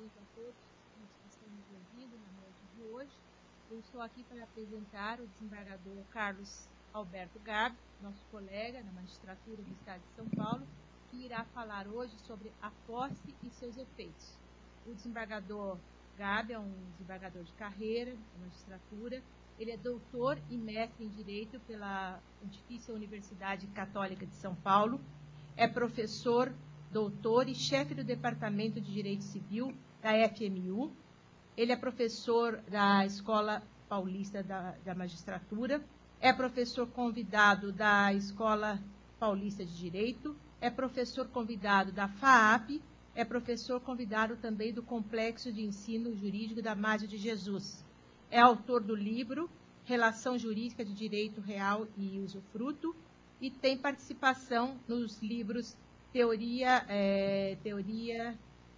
noite a todos que estão nos ouvindo na noite de hoje. Eu estou aqui para apresentar o desembargador Carlos Alberto Gabi, nosso colega na magistratura do Estado de São Paulo, que irá falar hoje sobre a posse e seus efeitos. O desembargador Gabi é um desembargador de carreira na magistratura. Ele é doutor e mestre em Direito pela Pontifícia Universidade Católica de São Paulo. É professor, doutor e chefe do Departamento de Direito Civil da FMU. Ele é professor da Escola Paulista da Magistratura. É professor convidado da Escola Paulista de Direito. É professor convidado da FAAP. É professor convidado também do Complexo de Ensino Jurídico da Madre de Jesus. É autor do livro Relação Jurídica de Direito Real e Usufruto e tem participação nos livros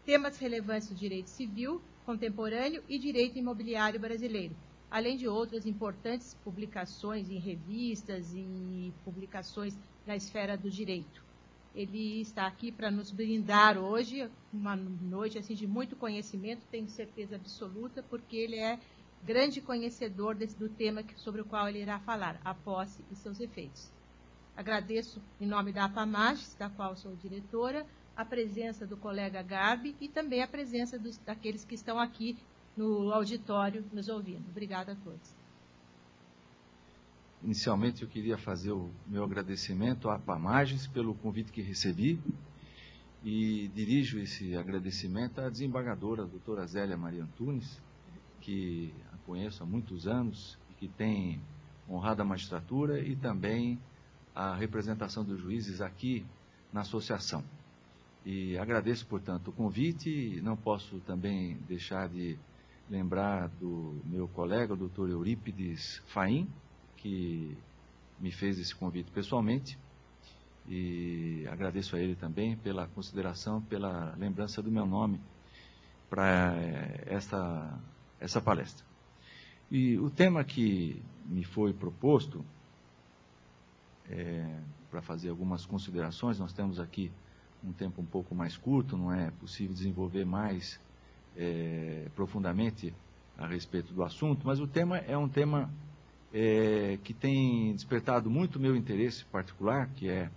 Temas Relevantes do Direito Civil Contemporâneo e Direito Imobiliário Brasileiro, além de outras importantes publicações em revistas e publicações na esfera do direito. Ele está aqui para nos brindar hoje, uma noite assim, de muito conhecimento, tenho certeza absoluta, porque ele é grande conhecedor do tema sobre o qual ele irá falar, a posse e seus efeitos. Agradeço, em nome da APAMAGES, da qual sou diretora, a presença do colega Gabi e também a presença daqueles que estão aqui no auditório nos ouvindo. Obrigada a todos. Inicialmente, eu queria fazer o meu agradecimento à APAMAGES pelo convite que recebi e dirijo esse agradecimento à desembargadora, a doutora Zélia Maria Antunes, que a conheço há muitos anos e que tem honrado a magistratura e também a representação dos juízes aqui na associação. E agradeço, portanto, o convite e não posso também deixar de lembrar do meu colega, o doutor Eurípides Faim, que me fez esse convite pessoalmente, e agradeço a ele também pela consideração, pela lembrança do meu nome para essa palestra. E o tema que me foi proposto, para fazer algumas considerações, nós temos aqui um tempo um pouco mais curto, não é possível desenvolver mais profundamente a respeito do assunto, mas o tema é um tema que tem despertado muito meu interesse particular, que é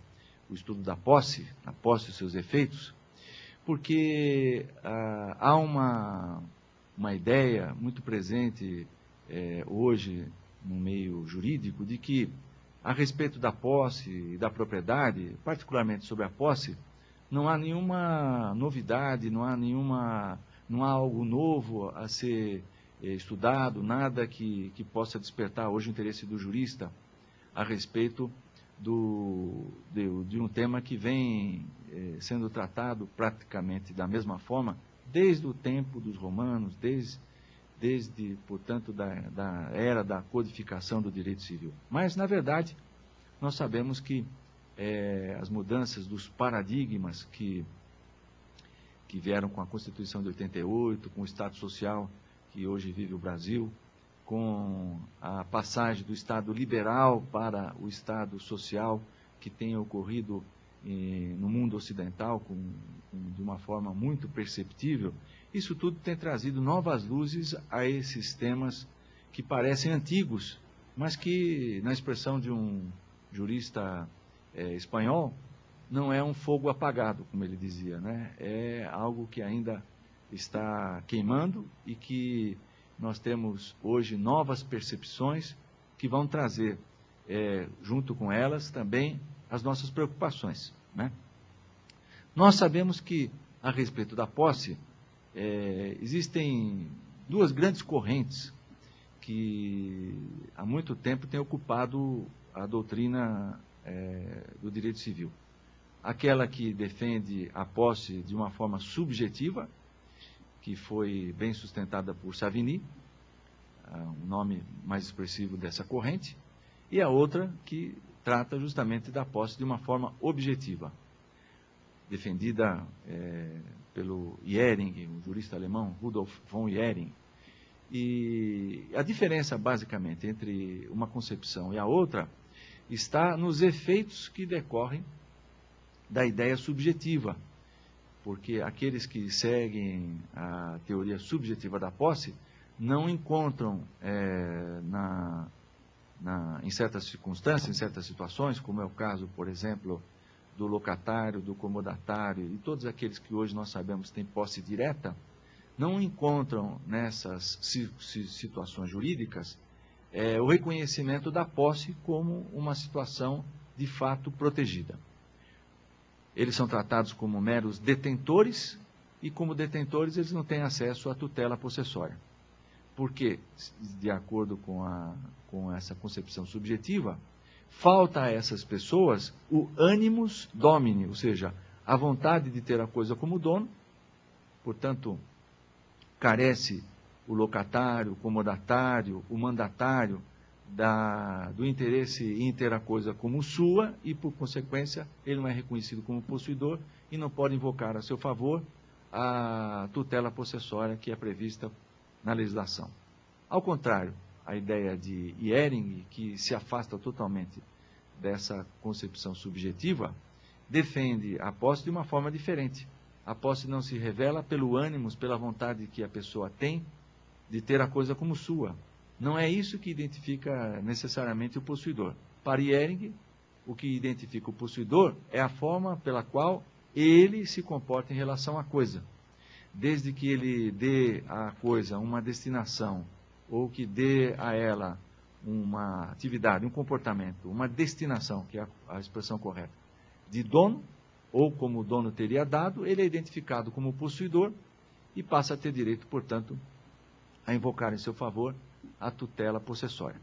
o estudo da posse, a posse e seus efeitos, porque há uma ideia muito presente hoje no meio jurídico de que a respeito da posse e da propriedade, particularmente sobre a posse, não há nenhuma novidade, não há algo novo a ser estudado, nada que possa despertar hoje o interesse do jurista a respeito de um tema que vem sendo tratado praticamente da mesma forma desde o tempo dos romanos, desde portanto, da era da codificação do direito civil. Mas, na verdade, nós sabemos que as mudanças dos paradigmas que vieram com a Constituição de 88, com o Estado Social que hoje vive o Brasil, com a passagem do Estado liberal para o Estado social que tem ocorrido no mundo ocidental de uma forma muito perceptível, isso tudo tem trazido novas luzes a esses temas que parecem antigos, mas que, na expressão de um jurista espanhol, não é um fogo apagado, como ele dizia, né? É algo que ainda está queimando e que nós temos hoje novas percepções que vão trazer, junto com elas, também as nossas preocupações, né? Nós sabemos que, a respeito da posse, existem duas grandes correntes que há muito tempo têm ocupado a doutrina do direito civil. Aquela que defende a posse de uma forma subjetiva, que foi bem sustentada por Savigny, o nome mais expressivo dessa corrente, e a outra que trata justamente da posse de uma forma objetiva, defendida pelo Jhering, um jurista alemão, Rudolf von Jhering. E a diferença, basicamente, entre uma concepção e a outra está nos efeitos que decorrem da ideia subjetiva, porque aqueles que seguem a teoria subjetiva da posse não encontram em certas circunstâncias, em certas situações, como é o caso, por exemplo, do locatário, do comodatário e todos aqueles que hoje nós sabemos têm posse direta, não encontram nessas situações jurídicas o reconhecimento da posse como uma situação de fato protegida. Eles são tratados como meros detentores e, como detentores, eles não têm acesso à tutela possessória. Porque, de acordo com essa concepção subjetiva, falta a essas pessoas o animus domini, ou seja, a vontade de ter a coisa como dono. Portanto, carece o locatário, o comodatário, o mandatário do interesse em ter a coisa como sua e, por consequência, ele não é reconhecido como possuidor e não pode invocar a seu favor a tutela possessória que é prevista na legislação. Ao contrário, a ideia de Ehring, que se afasta totalmente dessa concepção subjetiva, defende a posse de uma forma diferente. A posse não se revela pelo ânimos, pela vontade que a pessoa tem de ter a coisa como sua. Não é isso que identifica necessariamente o possuidor. Para Ehring, o que identifica o possuidor é a forma pela qual ele se comporta em relação à coisa. Desde que ele dê à coisa uma destinação, ou que dê a ela uma atividade, um comportamento, uma destinação, que é a expressão correta, de dono, ou como o dono teria dado, ele é identificado como possuidor e passa a ter direito, portanto, a invocar em seu favor a tutela possessória.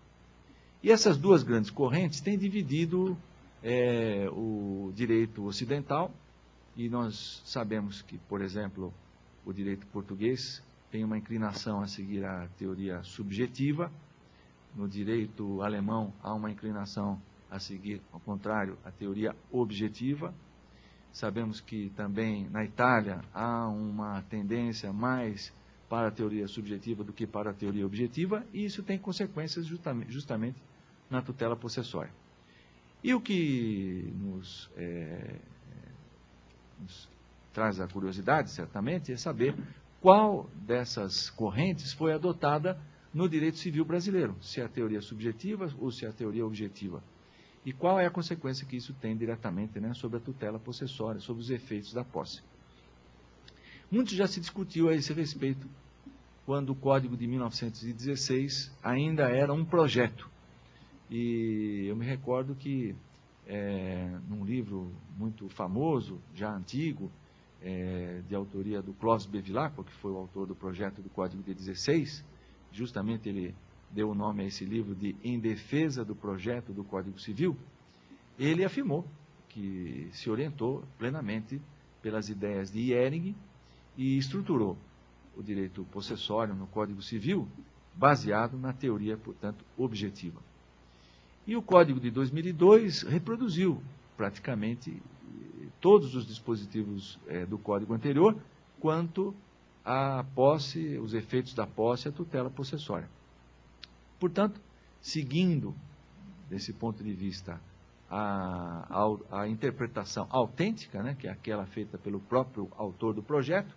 E essas duas grandes correntes têm dividido o direito ocidental, e nós sabemos que, por exemplo, o direito português tem uma inclinação a seguir a teoria subjetiva, no direito alemão há uma inclinação a seguir, ao contrário, a teoria objetiva. Sabemos que também na Itália há uma tendência mais para a teoria subjetiva do que para a teoria objetiva, e isso tem consequências justamente na tutela possessória. E o que nos traz a curiosidade, certamente, é saber qual dessas correntes foi adotada no direito civil brasileiro, se é a teoria subjetiva ou se é a teoria objetiva. E qual é a consequência que isso tem diretamente, né, sobre a tutela possessória, sobre os efeitos da posse. Muito já se discutiu a esse respeito, quando o Código de 1916 ainda era um projeto. E eu me recordo que, num livro muito famoso, já antigo, de autoria do Clóvis Bevilacqua, que foi o autor do projeto do Código de 16, justamente ele deu o nome a esse livro de Em Defesa do Projeto do Código Civil, ele afirmou que se orientou plenamente pelas ideias de Ehring e estruturou o direito possessório no Código Civil, baseado na teoria, portanto, objetiva. E o Código de 2002 reproduziu praticamente todos os dispositivos do Código anterior, quanto à posse, os efeitos da posse e a tutela possessória. Portanto, seguindo, desse ponto de vista, a interpretação autêntica, né, que é aquela feita pelo próprio autor do projeto,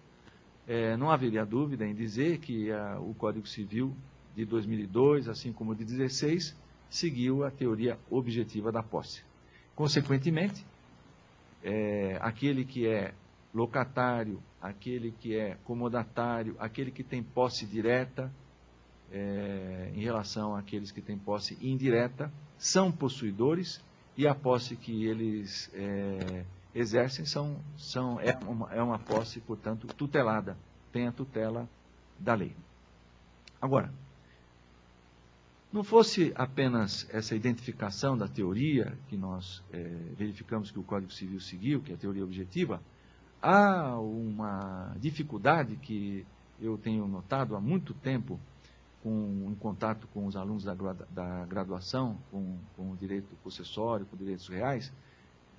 não haveria dúvida em dizer que o Código Civil de 2002, assim como o de 16, seguiu a teoria objetiva da posse. Consequentemente, aquele que é locatário, aquele que é comodatário, aquele que tem posse direta, em relação àqueles que têm posse indireta, são possuidores, e a posse que eles exercem é uma posse, portanto, tutelada, tem a tutela da lei. Agora, não fosse apenas essa identificação da teoria, que nós verificamos que o Código Civil seguiu, que é a teoria objetiva, há uma dificuldade que eu tenho notado há muito tempo, em contato com os alunos da graduação, com o direito possessório, com direitos reais,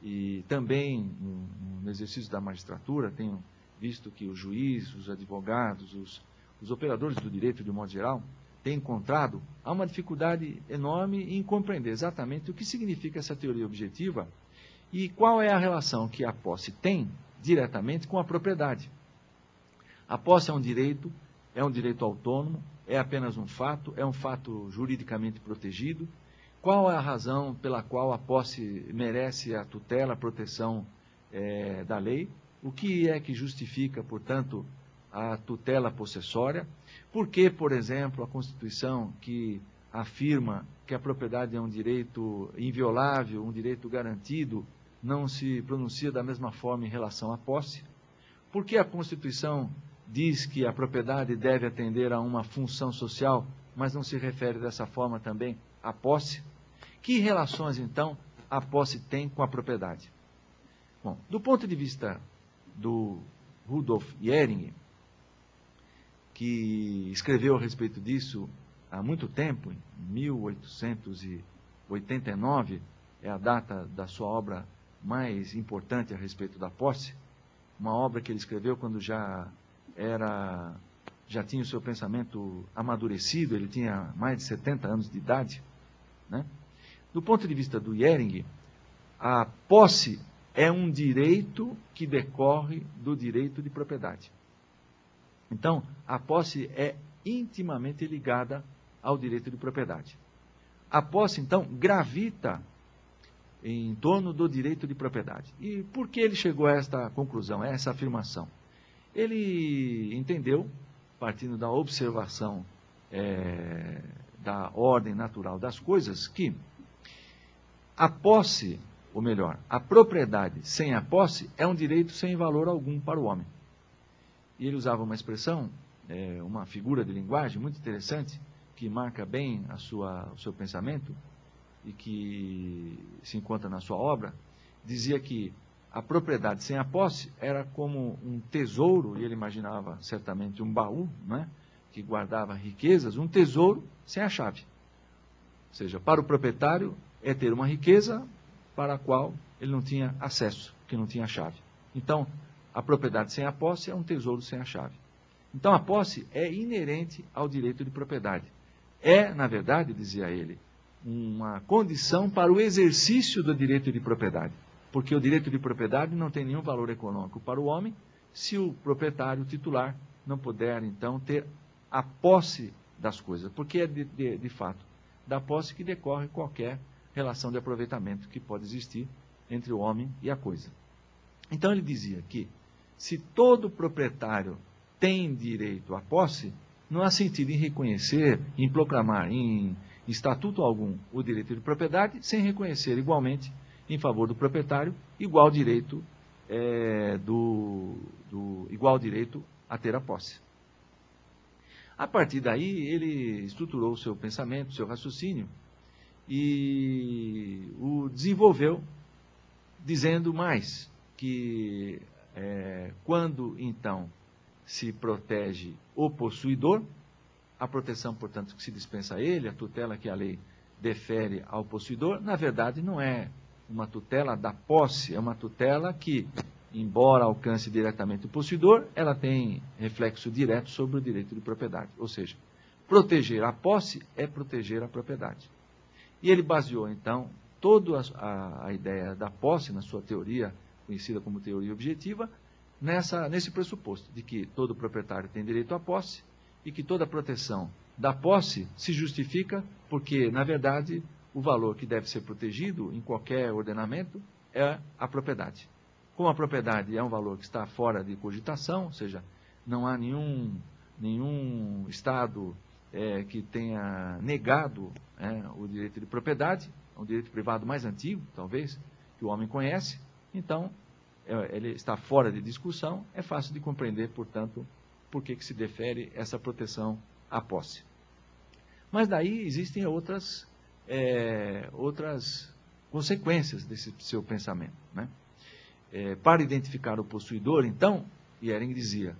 e também no exercício da magistratura, tenho visto que os juízes, os advogados, os operadores do direito, de um modo geral, têm encontrado, há uma dificuldade enorme em compreender exatamente o que significa essa teoria objetiva e qual é a relação que a posse tem diretamente com a propriedade. A posse é um direito autônomo, é apenas um fato, é um fato juridicamente protegido. Qual é a razão pela qual a posse merece a tutela, a proteção da lei? O que é que justifica, portanto, a tutela possessória? Por que, por exemplo, a Constituição, que afirma que a propriedade é um direito inviolável, um direito garantido, não se pronuncia da mesma forma em relação à posse? Por que a Constituição diz que a propriedade deve atender a uma função social, mas não se refere dessa forma também à posse? Que relações, então, a posse tem com a propriedade? Bom, do ponto de vista do Rudolf Jähring, que escreveu a respeito disso há muito tempo, em 1889, é a data da sua obra mais importante a respeito da posse, uma obra que ele escreveu quando já tinha o seu pensamento amadurecido, ele tinha mais de 70 anos de idade, né? Do ponto de vista do Jähring, a posse é um direito que decorre do direito de propriedade. Então, a posse é intimamente ligada ao direito de propriedade. A posse, então, gravita em torno do direito de propriedade. E por que ele chegou a esta conclusão, a essa afirmação? Ele entendeu, partindo da observação da ordem natural das coisas, que a posse, ou melhor, a propriedade sem a posse é um direito sem valor algum para o homem. E ele usava uma expressão, uma figura de linguagem muito interessante, que marca bem o seu pensamento e que se encontra na sua obra. Dizia que a propriedade sem a posse era como um tesouro, e ele imaginava certamente um baú, né, que guardava riquezas, um tesouro sem a chave. Ou seja, para o proprietário é ter uma riqueza para a qual ele não tinha acesso, que não tinha chave. Então, a propriedade sem a posse é um tesouro sem a chave. Então, a posse é inerente ao direito de propriedade. É, na verdade, dizia ele, uma condição para o exercício do direito de propriedade. Porque o direito de propriedade não tem nenhum valor econômico para o homem se o proprietário, o titular, não puder, então, ter a posse das coisas. Porque é, de fato, da posse que decorre qualquer relação de aproveitamento que pode existir entre o homem e a coisa. Então, ele dizia que se todo proprietário tem direito à posse, não há sentido em reconhecer, em proclamar em estatuto algum o direito de propriedade, sem reconhecer igualmente, em favor do proprietário, igual direito a ter a posse. A partir daí, ele estruturou o seu pensamento, o seu raciocínio, e o desenvolveu, dizendo mais que quando, então, se protege o possuidor, a proteção, portanto, que se dispensa a ele, a tutela que a lei defere ao possuidor, na verdade, não é uma tutela da posse, é uma tutela que, embora alcance diretamente o possuidor, ela tem reflexo direto sobre o direito de propriedade. Ou seja, proteger a posse é proteger a propriedade. E ele baseou, então, toda a ideia da posse, na sua teoria, conhecida como teoria objetiva, nesse pressuposto de que todo proprietário tem direito à posse e que toda proteção da posse se justifica porque, na verdade, o valor que deve ser protegido em qualquer ordenamento é a propriedade. Como a propriedade é um valor que está fora de cogitação, ou seja, não há nenhum Estado que tenha negado o direito de propriedade, é um direito privado mais antigo, talvez, que o homem conhece, então ele está fora de discussão, é fácil de compreender, portanto, por que se defere essa proteção à posse. Mas daí existem outras consequências desse seu pensamento, né? Para identificar o possuidor, então, Jähring dizia,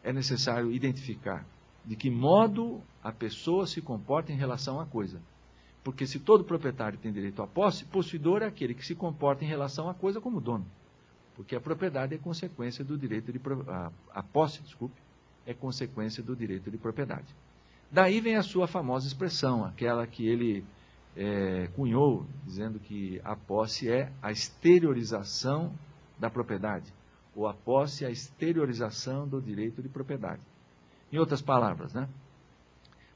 é necessário identificar de que modo a pessoa se comporta em relação à coisa. Porque se todo proprietário tem direito à posse, possuidor é aquele que se comporta em relação à coisa como dono. Porque a propriedade é consequência do direito de a posse, é consequência do direito de propriedade. Daí vem a sua famosa expressão, aquela que ele cunhou, dizendo que a posse é a exteriorização da propriedade, ou a posse é a exteriorização do direito de propriedade. Em outras palavras, né?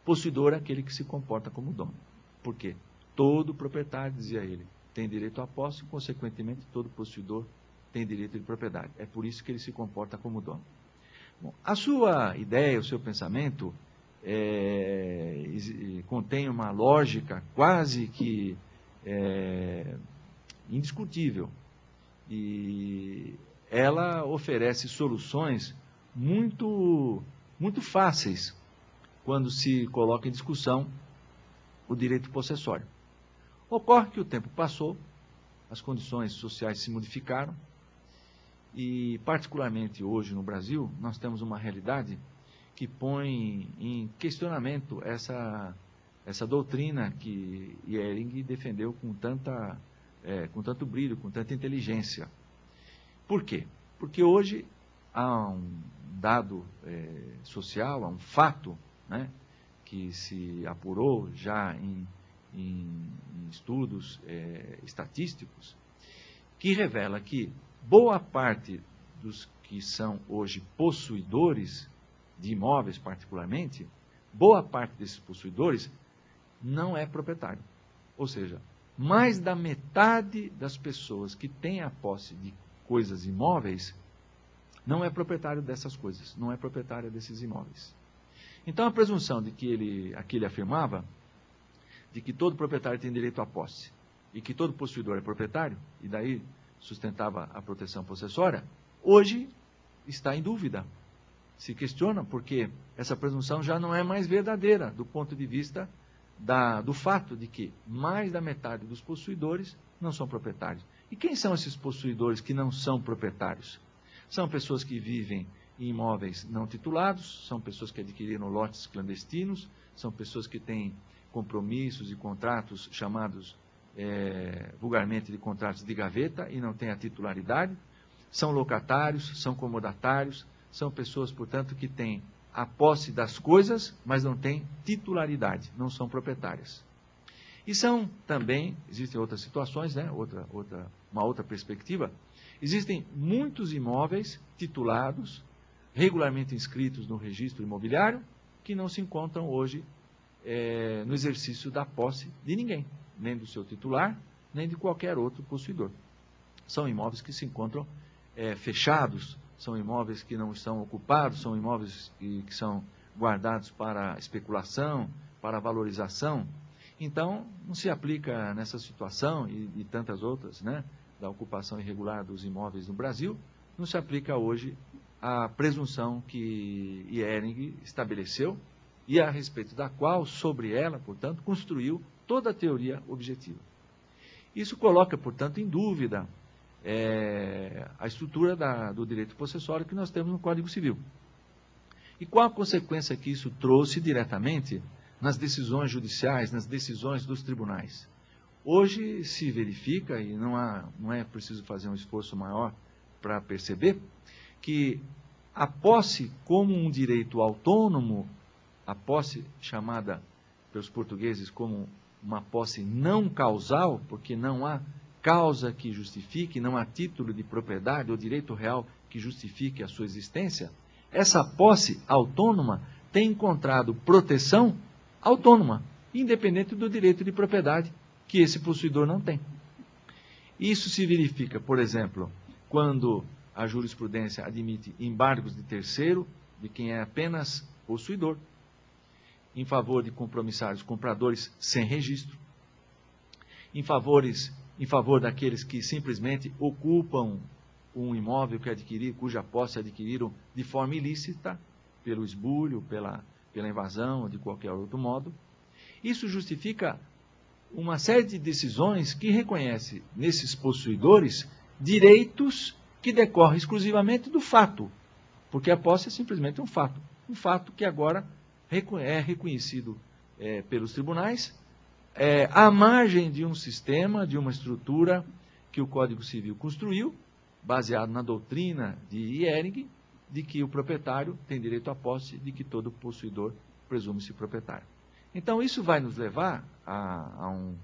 Possuidor é aquele que se comporta como dono. Por quê? Todo proprietário, dizia ele, tem direito à posse e, consequentemente, todo possuidor tem direito de propriedade. É por isso que ele se comporta como dono. Bom, a sua ideia, o seu pensamento, contém uma lógica quase que indiscutível. E ela oferece soluções muito fáceis quando se coloca em discussão o direito possessório. Ocorre que o tempo passou, as condições sociais se modificaram e, particularmente hoje no Brasil, nós temos uma realidade que põe em questionamento essa doutrina que Ehring defendeu com tanto brilho, com tanta inteligência. Por quê? Porque hoje há um dado social, há um fato, né, que se apurou já em estudos estatísticos, que revela que boa parte dos que são hoje possuidores de imóveis, particularmente, boa parte desses possuidores não é proprietário. Ou seja, mais da metade das pessoas que têm a posse de coisas imóveis não é proprietário dessas coisas, não é proprietário desses imóveis. Então, a presunção de que ele afirmava, de que todo proprietário tem direito à posse e que todo possuidor é proprietário, e daí sustentava a proteção possessória, hoje está em dúvida. Se questiona porque essa presunção já não é mais verdadeira do ponto de vista do fato de que mais da metade dos possuidores não são proprietários. E quem são esses possuidores que não são proprietários? São pessoas que vivem em imóveis não titulados, são pessoas que adquiriram lotes clandestinos, são pessoas que têm compromissos e contratos chamados vulgarmente de contratos de gaveta e não têm a titularidade, são locatários, são comodatários, são pessoas, portanto, que têm a posse das coisas, mas não têm titularidade, não são proprietárias. E são também, existem outras situações, né? Uma outra perspectiva, existem muitos imóveis titulados, regularmente inscritos no registro imobiliário, que não se encontram hoje no exercício da posse de ninguém, nem do seu titular, nem de qualquer outro possuidor. São imóveis que se encontram fechados, são imóveis que não estão ocupados, são imóveis que são guardados para especulação, para valorização. Então, não se aplica nessa situação e tantas outras, né, da ocupação irregular dos imóveis no Brasil, não se aplica hoje a presunção que Ehring estabeleceu e a respeito da qual, sobre ela, portanto, construiu toda a teoria objetiva. Isso coloca, portanto, em dúvida a estrutura do direito possessório que nós temos no Código Civil. E qual a consequência que isso trouxe diretamente nas decisões judiciais, nas decisões dos tribunais? Hoje se verifica, e não é preciso fazer um esforço maior para perceber, que a posse como um direito autônomo, a posse chamada pelos portugueses como uma posse não causal, porque não há causa que justifique, não há título de propriedade ou direito real que justifique a sua existência, essa posse autônoma tem encontrado proteção autônoma, independente do direito de propriedade que esse possuidor não tem. Isso se verifica, por exemplo, quando a jurisprudência admite embargos de terceiro, de quem é apenas possuidor, em favor de compromissários compradores sem registro, em favor daqueles que simplesmente ocupam um imóvel que adquiriram, cuja posse adquiriram de forma ilícita, pelo esbulho, pela invasão ou de qualquer outro modo. Isso justifica uma série de decisões que reconhece nesses possuidores direitos que decorrem exclusivamente do fato, porque a posse é simplesmente um fato que agora é reconhecido pelos tribunais, à margem de um sistema, de uma estrutura que o Código Civil construiu, baseado na doutrina de Ehring, de que o proprietário tem direito à posse, de que todo possuidor presume-se proprietário. Então, isso vai nos levar a um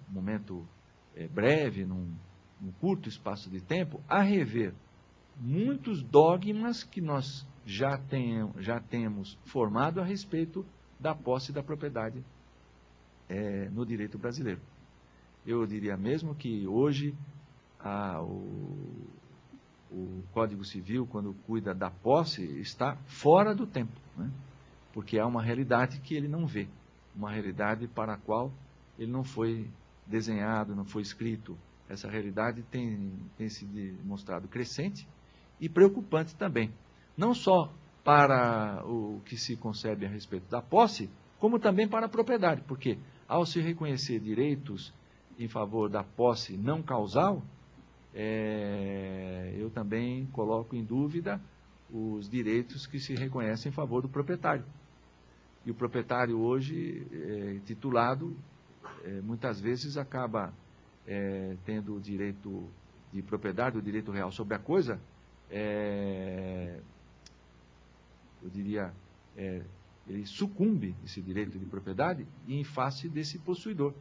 momento breve, num curto espaço de tempo, a rever muitos dogmas que nós já temos formado a respeito da posse da propriedade no direito brasileiro. Eu diria mesmo que hoje o Código Civil, quando cuida da posse, está fora do tempo, né? Porque há uma realidade que ele não vê, uma realidade para a qual ele não foi desenhado, não foi escrito. Essa realidade tem se demonstrado crescente e preocupante também, não só para o que se concebe a respeito da posse, como também para a propriedade, porque ao se reconhecer direitos em favor da posse não causal, eu também coloco em dúvida os direitos que se reconhecem em favor do proprietário. E o proprietário hoje, titulado, muitas vezes acaba tendo o direito de propriedade, o direito real sobre a coisa, eu diria, ele sucumbe esse direito de propriedade em face desse possuidor,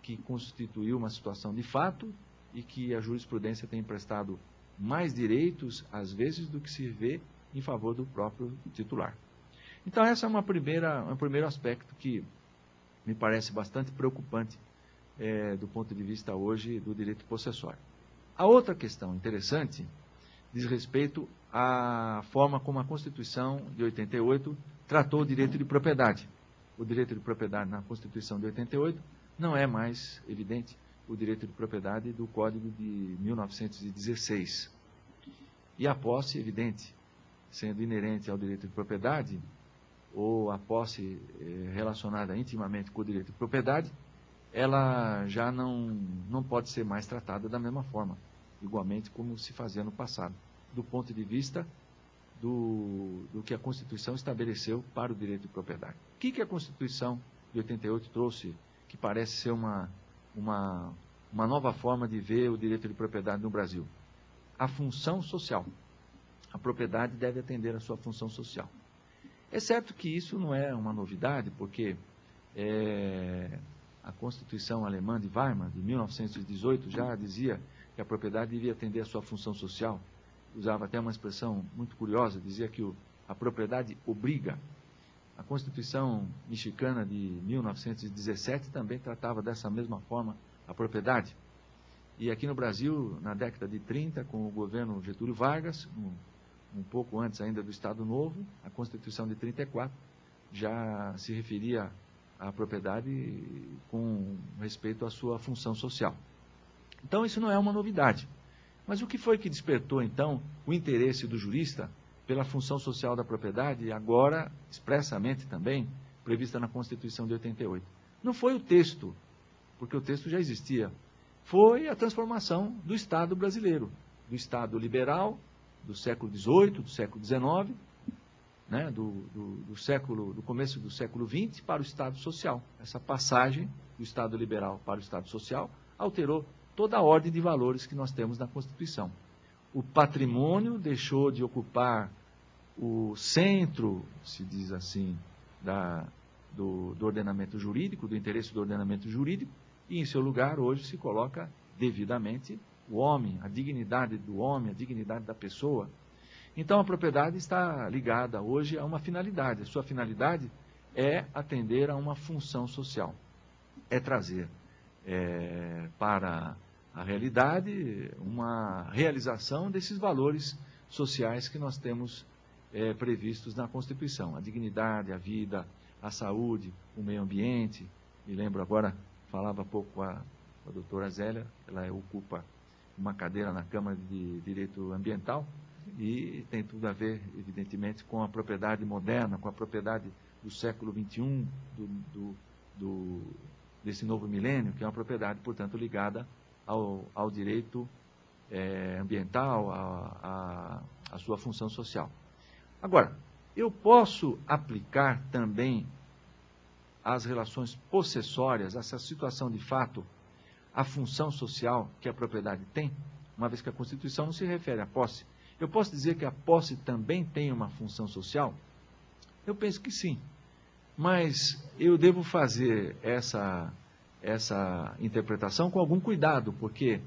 que constituiu uma situação de fato e que a jurisprudência tem emprestado mais direitos, às vezes, do que se vê em favor do próprio titular. Então, essa é um primeiro aspecto que me parece bastante preocupante do ponto de vista hoje do direito possessório. A outra questão interessante diz respeito à forma como a Constituição de 88 tratou o direito de propriedade. O direito de propriedade na Constituição de 88 não é mais evidente o direito de propriedade do Código de 1916. E a posse, evidente, sendo inerente ao direito de propriedade, ou a posse relacionada intimamente com o direito de propriedade, ela já não pode ser mais tratada da mesma forma, igualmente como se fazia no passado, do ponto de vista do que a Constituição estabeleceu para o direito de propriedade. O que a Constituição de 88 trouxe, que parece ser uma nova forma de ver o direito de propriedade no Brasil? A função social. A propriedade deve atender à sua função social. É certo que isso não é uma novidade, porque a Constituição alemã de Weimar, de 1918, já dizia que a propriedade devia atender à sua função social. Usava até uma expressão muito curiosa, dizia que a propriedade obriga. A Constituição mexicana de 1917 também tratava dessa mesma forma a propriedade. E aqui no Brasil, na década de 30, com o governo Getúlio Vargas, um pouco antes ainda do Estado Novo, a Constituição de 34 já se referia à propriedade com respeito à sua função social. Então, isso não é uma novidade. Mas o que foi que despertou, então, o interesse do jurista pela função social da propriedade, agora, expressamente também, prevista na Constituição de 88? Não foi o texto, porque o texto já existia. Foi a transformação do Estado brasileiro, do Estado liberal, do século XVIII, do século XIX, né, do começo do século XX para o Estado social. Essa passagem do Estado liberal para o Estado social alterou toda a ordem de valores que nós temos na Constituição. O patrimônio deixou de ocupar o centro, se diz assim, do ordenamento jurídico, do interesse do ordenamento jurídico, e em seu lugar hoje se coloca devidamente o homem, a dignidade do homem, a dignidade da pessoa. Então a propriedade está ligada hoje a uma finalidade. A sua finalidade é atender a uma função social. É trazer para a realidade uma realização desses valores sociais que nós temos previstos na Constituição. A dignidade, a vida, a saúde, o meio ambiente. Me lembro agora, falava há pouco com a doutora Zélia, ela ocupa uma cadeira na Câmara de Direito Ambiental e tem tudo a ver, evidentemente, com a propriedade moderna, com a propriedade do século XXI, desse novo milênio, que é uma propriedade, portanto, ligada ao direito ambiental, à sua função social. Agora, eu posso aplicar também às relações possessórias, essa situação de fato, a função social que a propriedade tem, uma vez que a Constituição não se refere à posse. Eu posso dizer que a posse também tem uma função social? Eu penso que sim. Mas eu devo fazer essa interpretação com algum cuidado, porque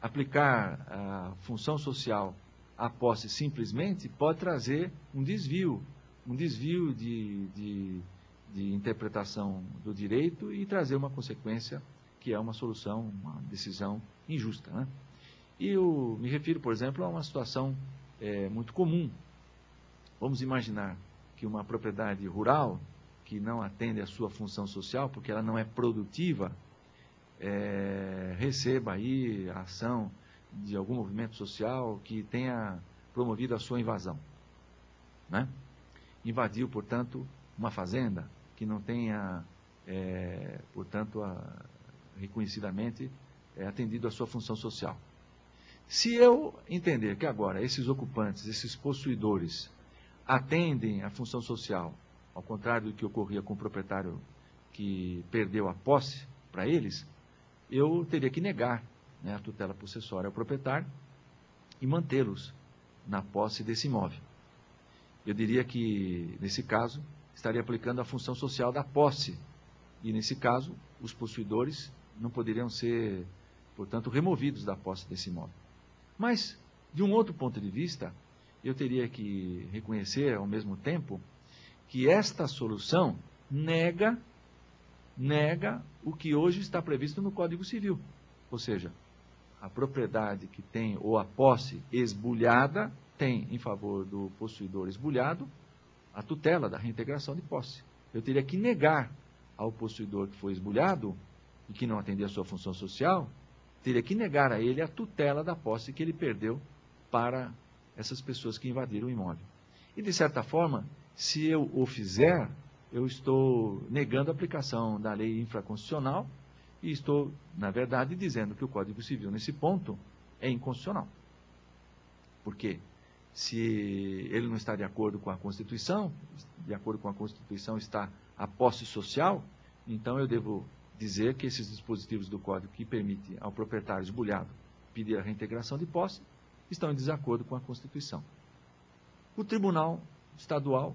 aplicar a função social à posse simplesmente pode trazer um desvio de interpretação do direito e trazer uma consequência que é uma solução, uma decisão injusta, né? E eu me refiro, por exemplo, a uma situação muito comum. Vamos imaginar que uma propriedade rural, que não atende à sua função social, porque ela não é produtiva, receba aí a ação de algum movimento social que tenha promovido a sua invasão, né? Invadiu, portanto, uma fazenda que não tenha, portanto, reconhecidamente atendido à sua função social. Se eu entender que agora esses ocupantes, esses possuidores, atendem à função social, ao contrário do que ocorria com o proprietário que perdeu a posse para eles, eu teria que negar, né, a tutela possessória ao proprietário e mantê-los na posse desse imóvel. Eu diria que, nesse caso, estaria aplicando a função social da posse. E, nesse caso, os possuidores não poderiam ser, portanto, removidos da posse desse imóvel. Mas, de um outro ponto de vista, eu teria que reconhecer, ao mesmo tempo, que esta solução nega o que hoje está previsto no Código Civil. Ou seja, a propriedade que tem, ou a posse esbulhada, tem em favor do possuidor esbulhado a tutela da reintegração de posse. Eu teria que negar ao possuidor que foi esbulhado e que não atendia a sua função social, teria que negar a ele a tutela da posse que ele perdeu para essas pessoas que invadiram o imóvel. E, de certa forma, se eu o fizer, eu estou negando a aplicação da lei infraconstitucional e estou, na verdade, dizendo que o Código Civil, nesse ponto, é inconstitucional. Por quê? Se ele não está de acordo com a Constituição, de acordo com a Constituição está a posse social, então eu devo dizer que esses dispositivos do Código que permitem ao proprietário esbulhado pedir a reintegração de posse estão em desacordo com a Constituição. O Tribunal Estadual,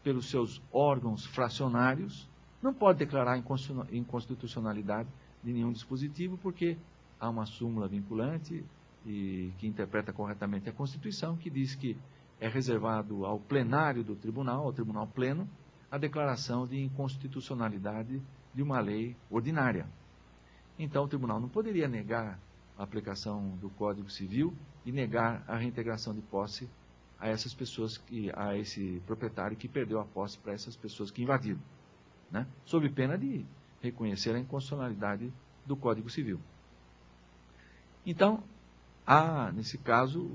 pelos seus órgãos fracionários, não pode declarar inconstitucionalidade de nenhum dispositivo, porque há uma súmula vinculante e que interpreta corretamente a Constituição, que diz que é reservado ao plenário do tribunal, ao tribunal pleno, a declaração de inconstitucionalidade de uma lei ordinária. Então, o tribunal não poderia negar a aplicação do Código Civil e negar a reintegração de posse a essas pessoas, a esse proprietário que perdeu a posse para essas pessoas que invadiram, né? Sob pena de reconhecer a inconstitucionalidade do Código Civil. Então, há, nesse caso,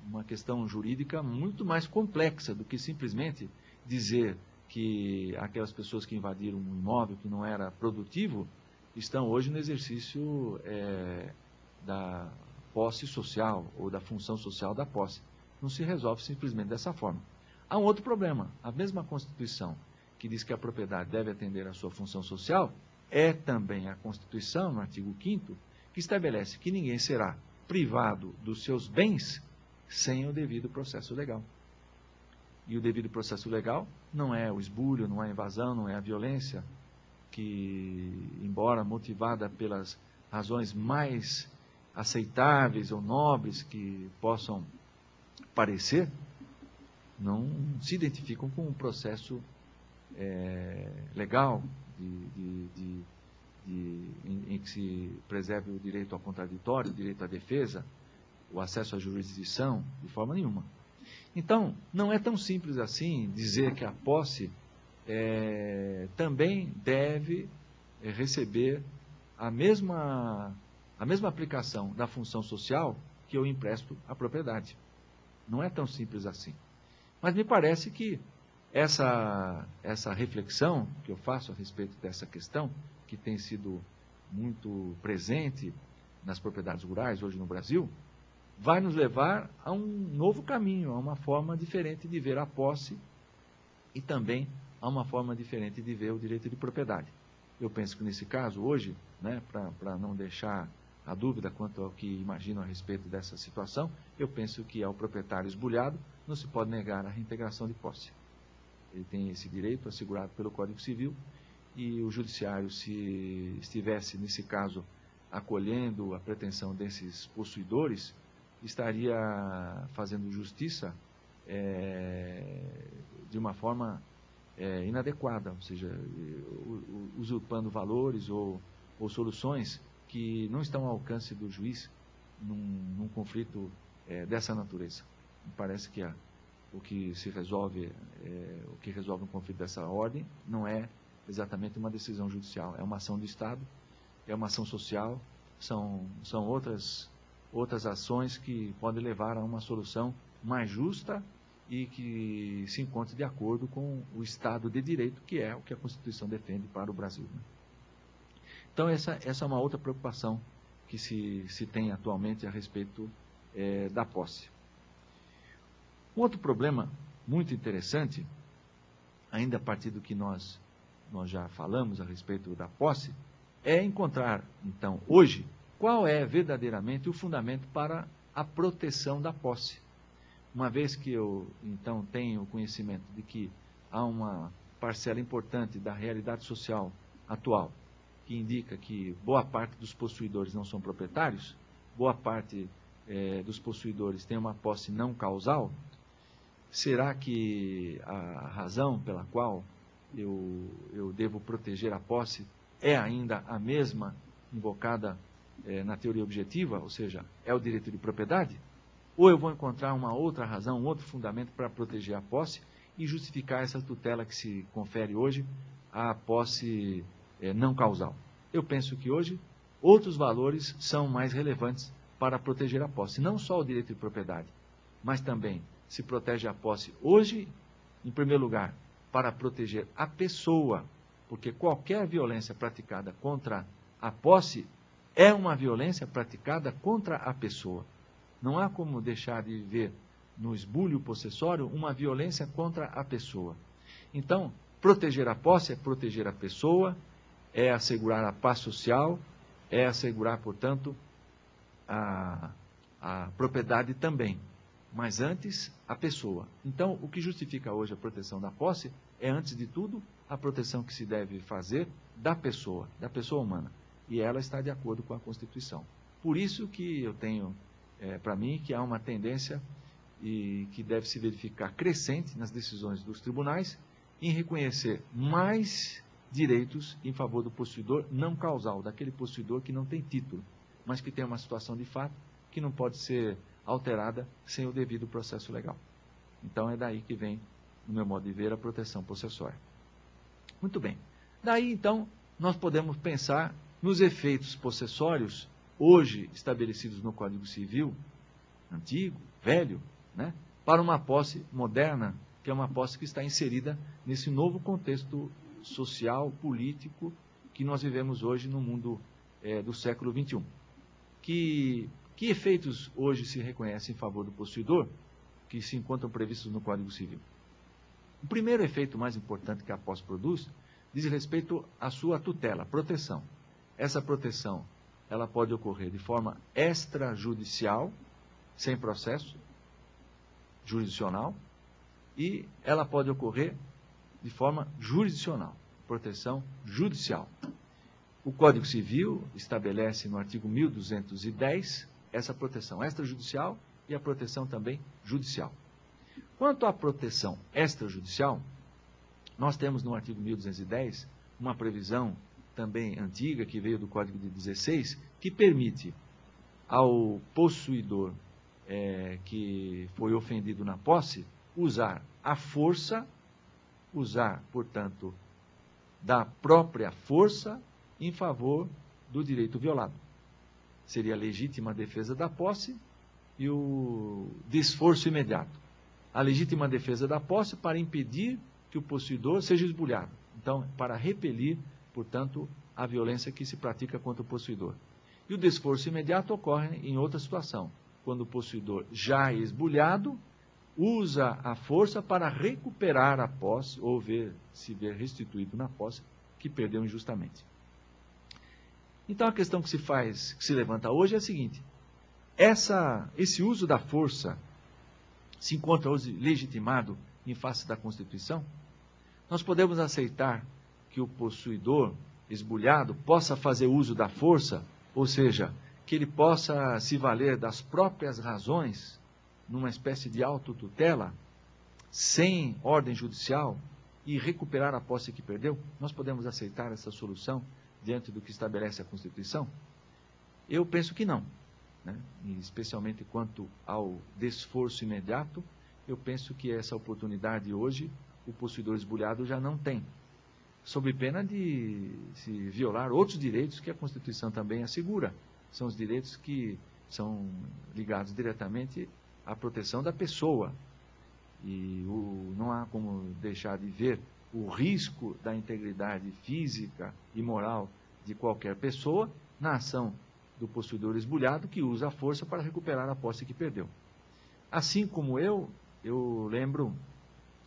uma questão jurídica muito mais complexa do que simplesmente dizer que aquelas pessoas que invadiram um imóvel que não era produtivo estão hoje no exercício da posse social ou da função social da posse. Não se resolve simplesmente dessa forma. Há um outro problema. A mesma Constituição que diz que a propriedade deve atender à sua função social é também a Constituição, no artigo 5º, que estabelece que ninguém será privado dos seus bens sem o devido processo legal. E o devido processo legal não é o esbulho, não é a invasão, não é a violência, que, embora motivada pelas razões mais aceitáveis ou nobres que possam parecer, não se identificam com um processo legal em que se preserve o direito ao contraditório, o direito à defesa, o acesso à jurisdição, de forma nenhuma. Então, não é tão simples assim dizer que a posse também deve receber a mesma aplicação da função social que eu empresto à propriedade. Não é tão simples assim. Mas me parece que essa reflexão que eu faço a respeito dessa questão, que tem sido muito presente nas propriedades rurais hoje no Brasil, vai nos levar a um novo caminho, a uma forma diferente de ver a posse e também a uma forma diferente de ver o direito de propriedade. Eu penso que nesse caso, hoje, né, para não deixar a dúvida quanto ao que imagino a respeito dessa situação, eu penso que ao proprietário esbulhado não se pode negar a reintegração de posse. Ele tem esse direito assegurado pelo Código Civil e o judiciário, se estivesse, nesse caso, acolhendo a pretensão desses possuidores, estaria fazendo justiça de uma forma inadequada, ou seja, usurpando valores ou soluções que não estão ao alcance do juiz num conflito dessa natureza. Me parece que o que resolve um conflito dessa ordem não é exatamente uma decisão judicial, é uma ação do Estado, é uma ação social, são outras ações que podem levar a uma solução mais justa e que se encontre de acordo com o Estado de Direito, que é o que a Constituição defende para o Brasil, né? Então, essa é uma outra preocupação que se tem atualmente a respeito da posse. Um outro problema muito interessante, ainda a partir do que nós já falamos a respeito da posse, é encontrar, então, hoje, qual é verdadeiramente o fundamento para a proteção da posse. Uma vez que eu, então, tenho conhecimento de que há uma parcela importante da realidade social atual que indica que boa parte dos possuidores não são proprietários, boa parte dos possuidores tem uma posse não causal, será que a razão pela qual eu devo proteger a posse é ainda a mesma invocada na teoria objetiva, ou seja, é o direito de propriedade? Ou eu vou encontrar uma outra razão, um outro fundamento para proteger a posse e justificar essa tutela que se confere hoje à posse não causal? Eu penso que hoje outros valores são mais relevantes para proteger a posse. Não só o direito de propriedade, mas também se protege a posse hoje, em primeiro lugar, para proteger a pessoa, porque qualquer violência praticada contra a posse é uma violência praticada contra a pessoa. Não há como deixar de ver no esbulho possessório uma violência contra a pessoa. Então, proteger a posse é proteger a pessoa, é assegurar a paz social, é assegurar, portanto, a propriedade também. Mas antes, a pessoa. Então, o que justifica hoje a proteção da posse é, antes de tudo, a proteção que se deve fazer da pessoa humana. E ela está de acordo com a Constituição. Por isso que eu tenho, para mim, que há uma tendência e que deve se verificar crescente nas decisões dos tribunais em reconhecer mais direitos em favor do possuidor não causal, daquele possuidor que não tem título, mas que tem uma situação de fato que não pode ser alterada sem o devido processo legal. Então é daí que vem, no meu modo de ver, a proteção possessória. Muito bem. Daí, então, nós podemos pensar nos efeitos possessórios hoje estabelecidos no Código Civil, antigo, velho, né, para uma posse moderna, que é uma posse que está inserida nesse novo contexto social, político, que nós vivemos hoje no mundo do século XXI. Que efeitos hoje se reconhecem em favor do possuidor, que se encontram previstos no Código Civil? O primeiro efeito mais importante que a posse produz diz respeito à sua tutela, proteção. Essa proteção, ela pode ocorrer de forma extrajudicial, sem processo jurisdicional, e ela pode ocorrer de forma jurisdicional, proteção judicial. O Código Civil estabelece no artigo 1210 essa proteção extrajudicial e a proteção também judicial. Quanto à proteção extrajudicial, nós temos no artigo 1210 uma previsão também antiga, que veio do Código de 16, que permite ao possuidor que foi ofendido na posse usar a força, portanto, da própria força em favor do direito violado. Seria a legítima defesa da posse e o desforço imediato. A legítima defesa da posse para impedir que o possuidor seja esbulhado. Então, para repelir, portanto, a violência que se pratica contra o possuidor. E o desforço imediato ocorre em outra situação, quando o possuidor já é esbulhado, usa a força para recuperar a posse ou se ver restituído na posse que perdeu injustamente. Então a questão que se levanta hoje é a seguinte: esse uso da força se encontra hoje legitimado em face da Constituição? Nós podemos aceitar que o possuidor esbulhado possa fazer uso da força ou seja, que ele possa se valer das próprias razões, numa espécie de autotutela, sem ordem judicial, e recuperar a posse que perdeu? Nós podemos aceitar essa solução diante do que estabelece a Constituição? Eu penso que não, né? E especialmente quanto ao desforço imediato, eu penso que essa oportunidade hoje o possuidor esbulhado já não tem, sob pena de se violar outros direitos que a Constituição também assegura. São os direitos que são ligados diretamente à proteção da pessoa. E não há como deixar de ver o risco da integridade física e moral de qualquer pessoa na ação do possuidor esbulhado que usa a força para recuperar a posse que perdeu. Assim como eu lembro,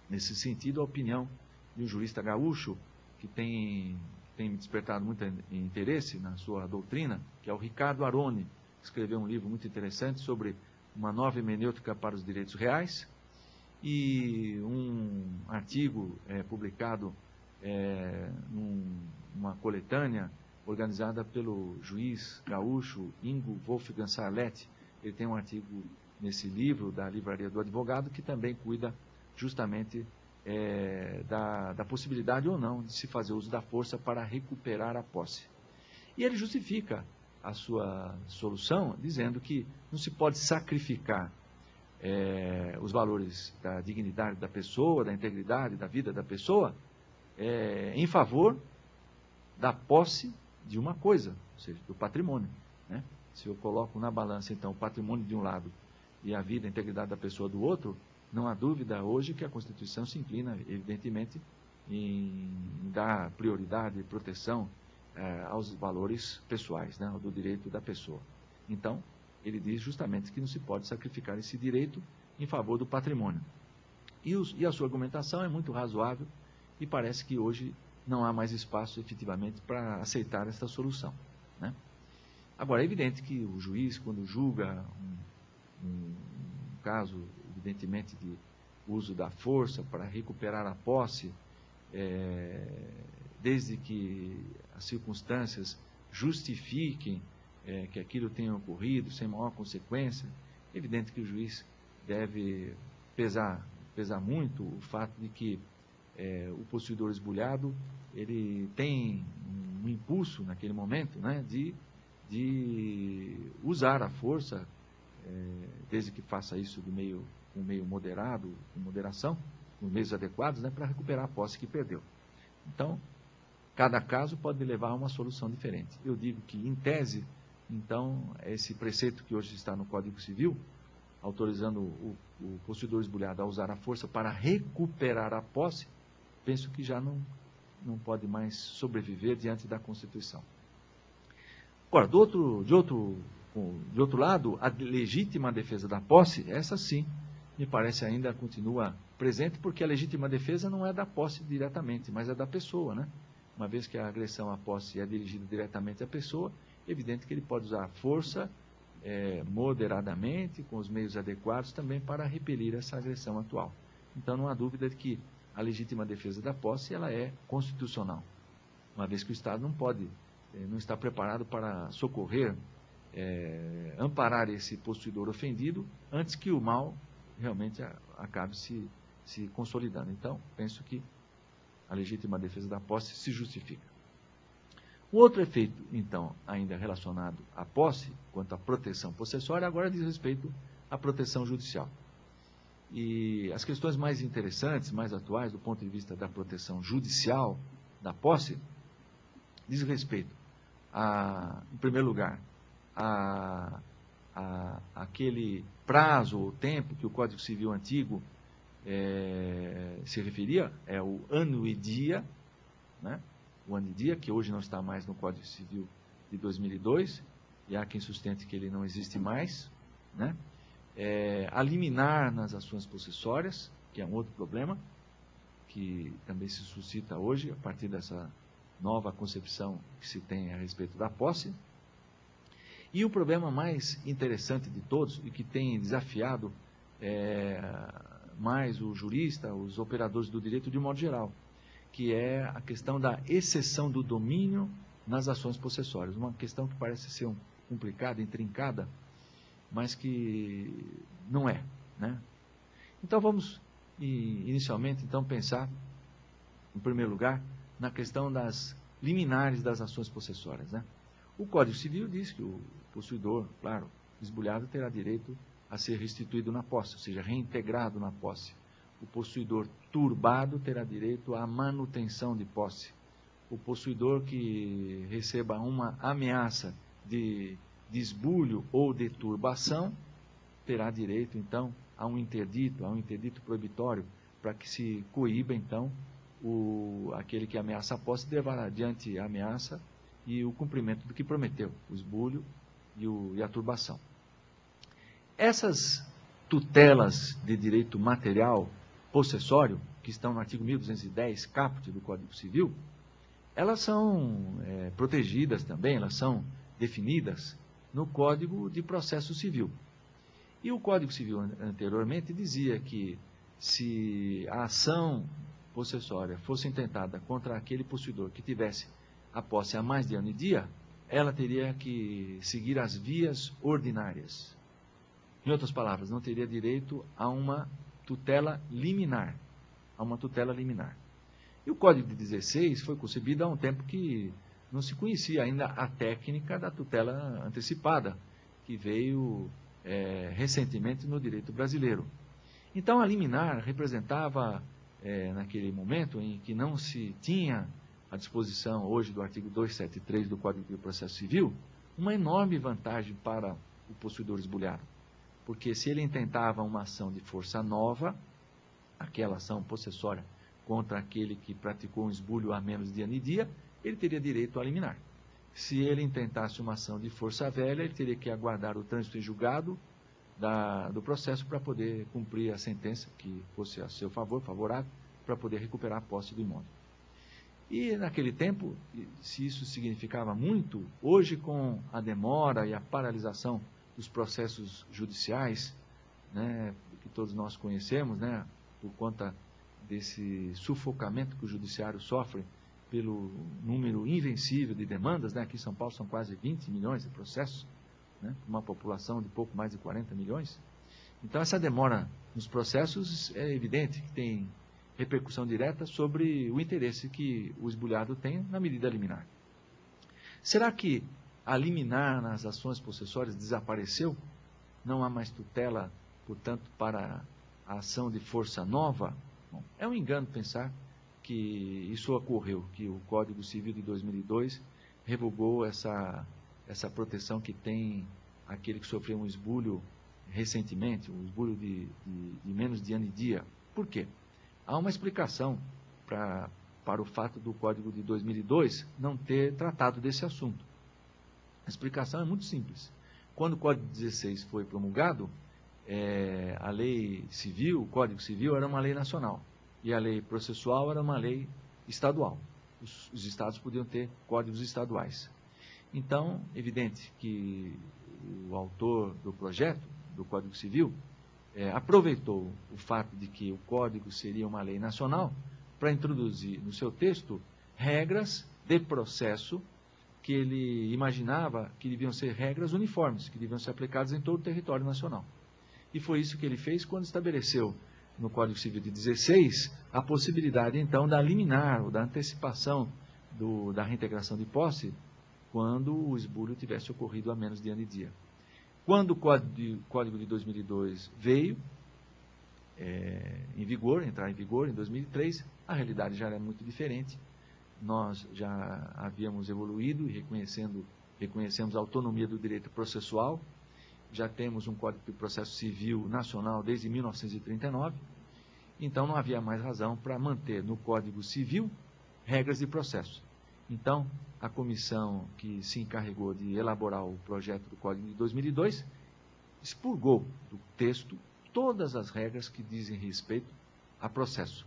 nesse sentido, a opinião de um jurista gaúcho que tem me despertado muito interesse na sua doutrina, que é o Ricardo Arone, que escreveu um livro muito interessante sobre uma nova hermenêutica para os direitos reais, e um artigo publicado numa coletânea organizada pelo juiz gaúcho Ingo Wolfgang Sarlett. Ele tem um artigo nesse livro da Livraria do Advogado que também cuida justamente da possibilidade ou não de se fazer uso da força para recuperar a posse. E ele justifica a sua solução dizendo que não se pode sacrificar os valores da dignidade da pessoa, da integridade da vida da pessoa, em favor da posse de uma coisa, ou seja, do patrimônio, né? Se eu coloco na balança, então, o patrimônio de um lado e a vida, a integridade da pessoa do outro, não há dúvida hoje que a Constituição se inclina, evidentemente, em dar prioridade e proteção aos valores pessoais, né, do direito da pessoa. Então, ele diz justamente que não se pode sacrificar esse direito em favor do patrimônio. E a sua argumentação é muito razoável e parece que hoje não há mais espaço, efetivamente, para aceitar esta solução, né? Agora, é evidente que o juiz, quando julga um caso, evidentemente, de uso da força para recuperar a posse, desde que as circunstâncias justifiquem que aquilo tenha ocorrido sem maior consequência, é evidente que o juiz deve pesar muito o fato de que o possuidor esbulhado, ele tem um impulso naquele momento, né, de usar a força, desde que faça isso com meio moderado, com moderação, com meios adequados, né, para recuperar a posse que perdeu. Então, cada caso pode levar a uma solução diferente. Eu digo que, em tese, então, esse preceito que hoje está no Código Civil, autorizando o possuidor esbulhado a usar a força para recuperar a posse, penso que já não pode mais sobreviver diante da Constituição. Agora, de outro lado, a legítima defesa da posse, essa sim, me parece ainda continua presente, porque a legítima defesa não é da posse diretamente, mas é da pessoa, né? Uma vez que a agressão à posse é dirigida diretamente à pessoa, é evidente que ele pode usar a força moderadamente, com os meios adequados também para repelir essa agressão atual. Então, não há dúvida de que a legítima defesa da posse ela é constitucional, uma vez que o Estado não está preparado para socorrer, amparar esse possuidor ofendido antes que o mal realmente acabe se consolidando. Então, penso que a legítima defesa da posse se justifica. O outro efeito, então, ainda relacionado à posse, quanto à proteção possessória, agora diz respeito à proteção judicial. E as questões mais interessantes, mais atuais, do ponto de vista da proteção judicial da posse, diz respeito, em primeiro lugar, aquele prazo ou tempo que o Código Civil antigo se referia, é o ano e dia, né? O ano e dia, que hoje não está mais no Código Civil de 2002, e há quem sustente que ele não existe mais, né? A liminar nas ações possessórias, que é um outro problema, que também se suscita hoje, a partir dessa nova concepção que se tem a respeito da posse. E o problema mais interessante de todos, e que tem desafiado mais o jurista, os operadores do direito de modo geral, que é a questão da exceção do domínio nas ações possessórias. Uma questão que parece ser complicada, intrincada, mas que não é, né? Então vamos inicialmente então pensar, em primeiro lugar, na questão das liminares das ações possessórias, né? O Código Civil diz que o possuidor, claro, esbulhado, terá direito a ser restituído na posse, ou seja, reintegrado na posse. O possuidor turbado terá direito à manutenção de posse. O possuidor que receba uma ameaça de esbulho ou de turbação terá direito, então, a um interdito proibitório, para que se coíba, então, aquele que ameaça a posse levar adiante a ameaça e o cumprimento do que prometeu, o esbulho e a turbação. Essas tutelas de direito material possessório, que estão no artigo 1210, caput do Código Civil, elas são protegidas também, elas são definidas no Código de Processo Civil. E o Código Civil anteriormente dizia que se a ação possessória fosse intentada contra aquele possuidor que tivesse a posse há mais de ano e dia, ela teria que seguir as vias ordinárias. Em outras palavras, não teria direito a uma tutela liminar. E o Código de 16 foi concebido há um tempo que não se conhecia ainda a técnica da tutela antecipada, que veio recentemente no direito brasileiro. Então, a liminar representava, naquele momento em que não se tinha à disposição hoje do artigo 273 do Código de Processo Civil, uma enorme vantagem para o possuidor esbulhado. Porque se ele intentava uma ação de força nova, aquela ação possessória contra aquele que praticou um esbulho há menos de ano e dia, ele teria direito a liminar. Se ele intentasse uma ação de força velha, ele teria que aguardar o trânsito em julgado do processo para poder cumprir a sentença que fosse a seu favor, favorável, para poder recuperar a posse do imóvel. E naquele tempo, se isso significava muito, hoje com a demora e a paralisação dos processos judiciais, né, que todos nós conhecemos, né, por conta desse sufocamento que o judiciário sofre pelo número invencível de demandas, né, aqui em São Paulo são quase 20 milhões de processos, né, uma população de pouco mais de 40 milhões. Então essa demora nos processos é evidente que tem repercussão direta sobre o interesse que o esbulhado tem na medida liminar. Será que a liminar nas ações possessórias desapareceu? Não há mais tutela, portanto, para a ação de força nova? Bom, é um engano pensar que isso ocorreu, que o Código Civil de 2002 revogou essa proteção que tem aquele que sofreu um esbulho recentemente, um esbulho de menos de ano e dia. Por quê? Há uma explicação para o fato do Código de 2002 não ter tratado desse assunto. A explicação é muito simples. Quando o Código 16 foi promulgado, a lei civil, o Código Civil era uma lei nacional e a lei processual era uma lei estadual. Os estados podiam ter códigos estaduais. Então, evidente que o autor do projeto do Código Civil aproveitou o fato de que o Código seria uma lei nacional para introduzir no seu texto regras de processo que ele imaginava que deviam ser regras uniformes, que deviam ser aplicadas em todo o território nacional. E foi isso que ele fez quando estabeleceu no Código Civil de 16 a possibilidade, então, da liminar, ou da antecipação da reintegração de posse, quando o esbulho tivesse ocorrido há menos de ano e dia. Quando o Código de 2002 veio entrar em vigor em 2003, a realidade já era muito diferente. Nós já havíamos evoluído e reconhecemos a autonomia do direito processual. Já temos um Código de Processo Civil nacional desde 1939, então não havia mais razão para manter no Código Civil regras de processo. Então, a comissão que se encarregou de elaborar o projeto do Código de 2002 expurgou do texto todas as regras que dizem respeito a processo.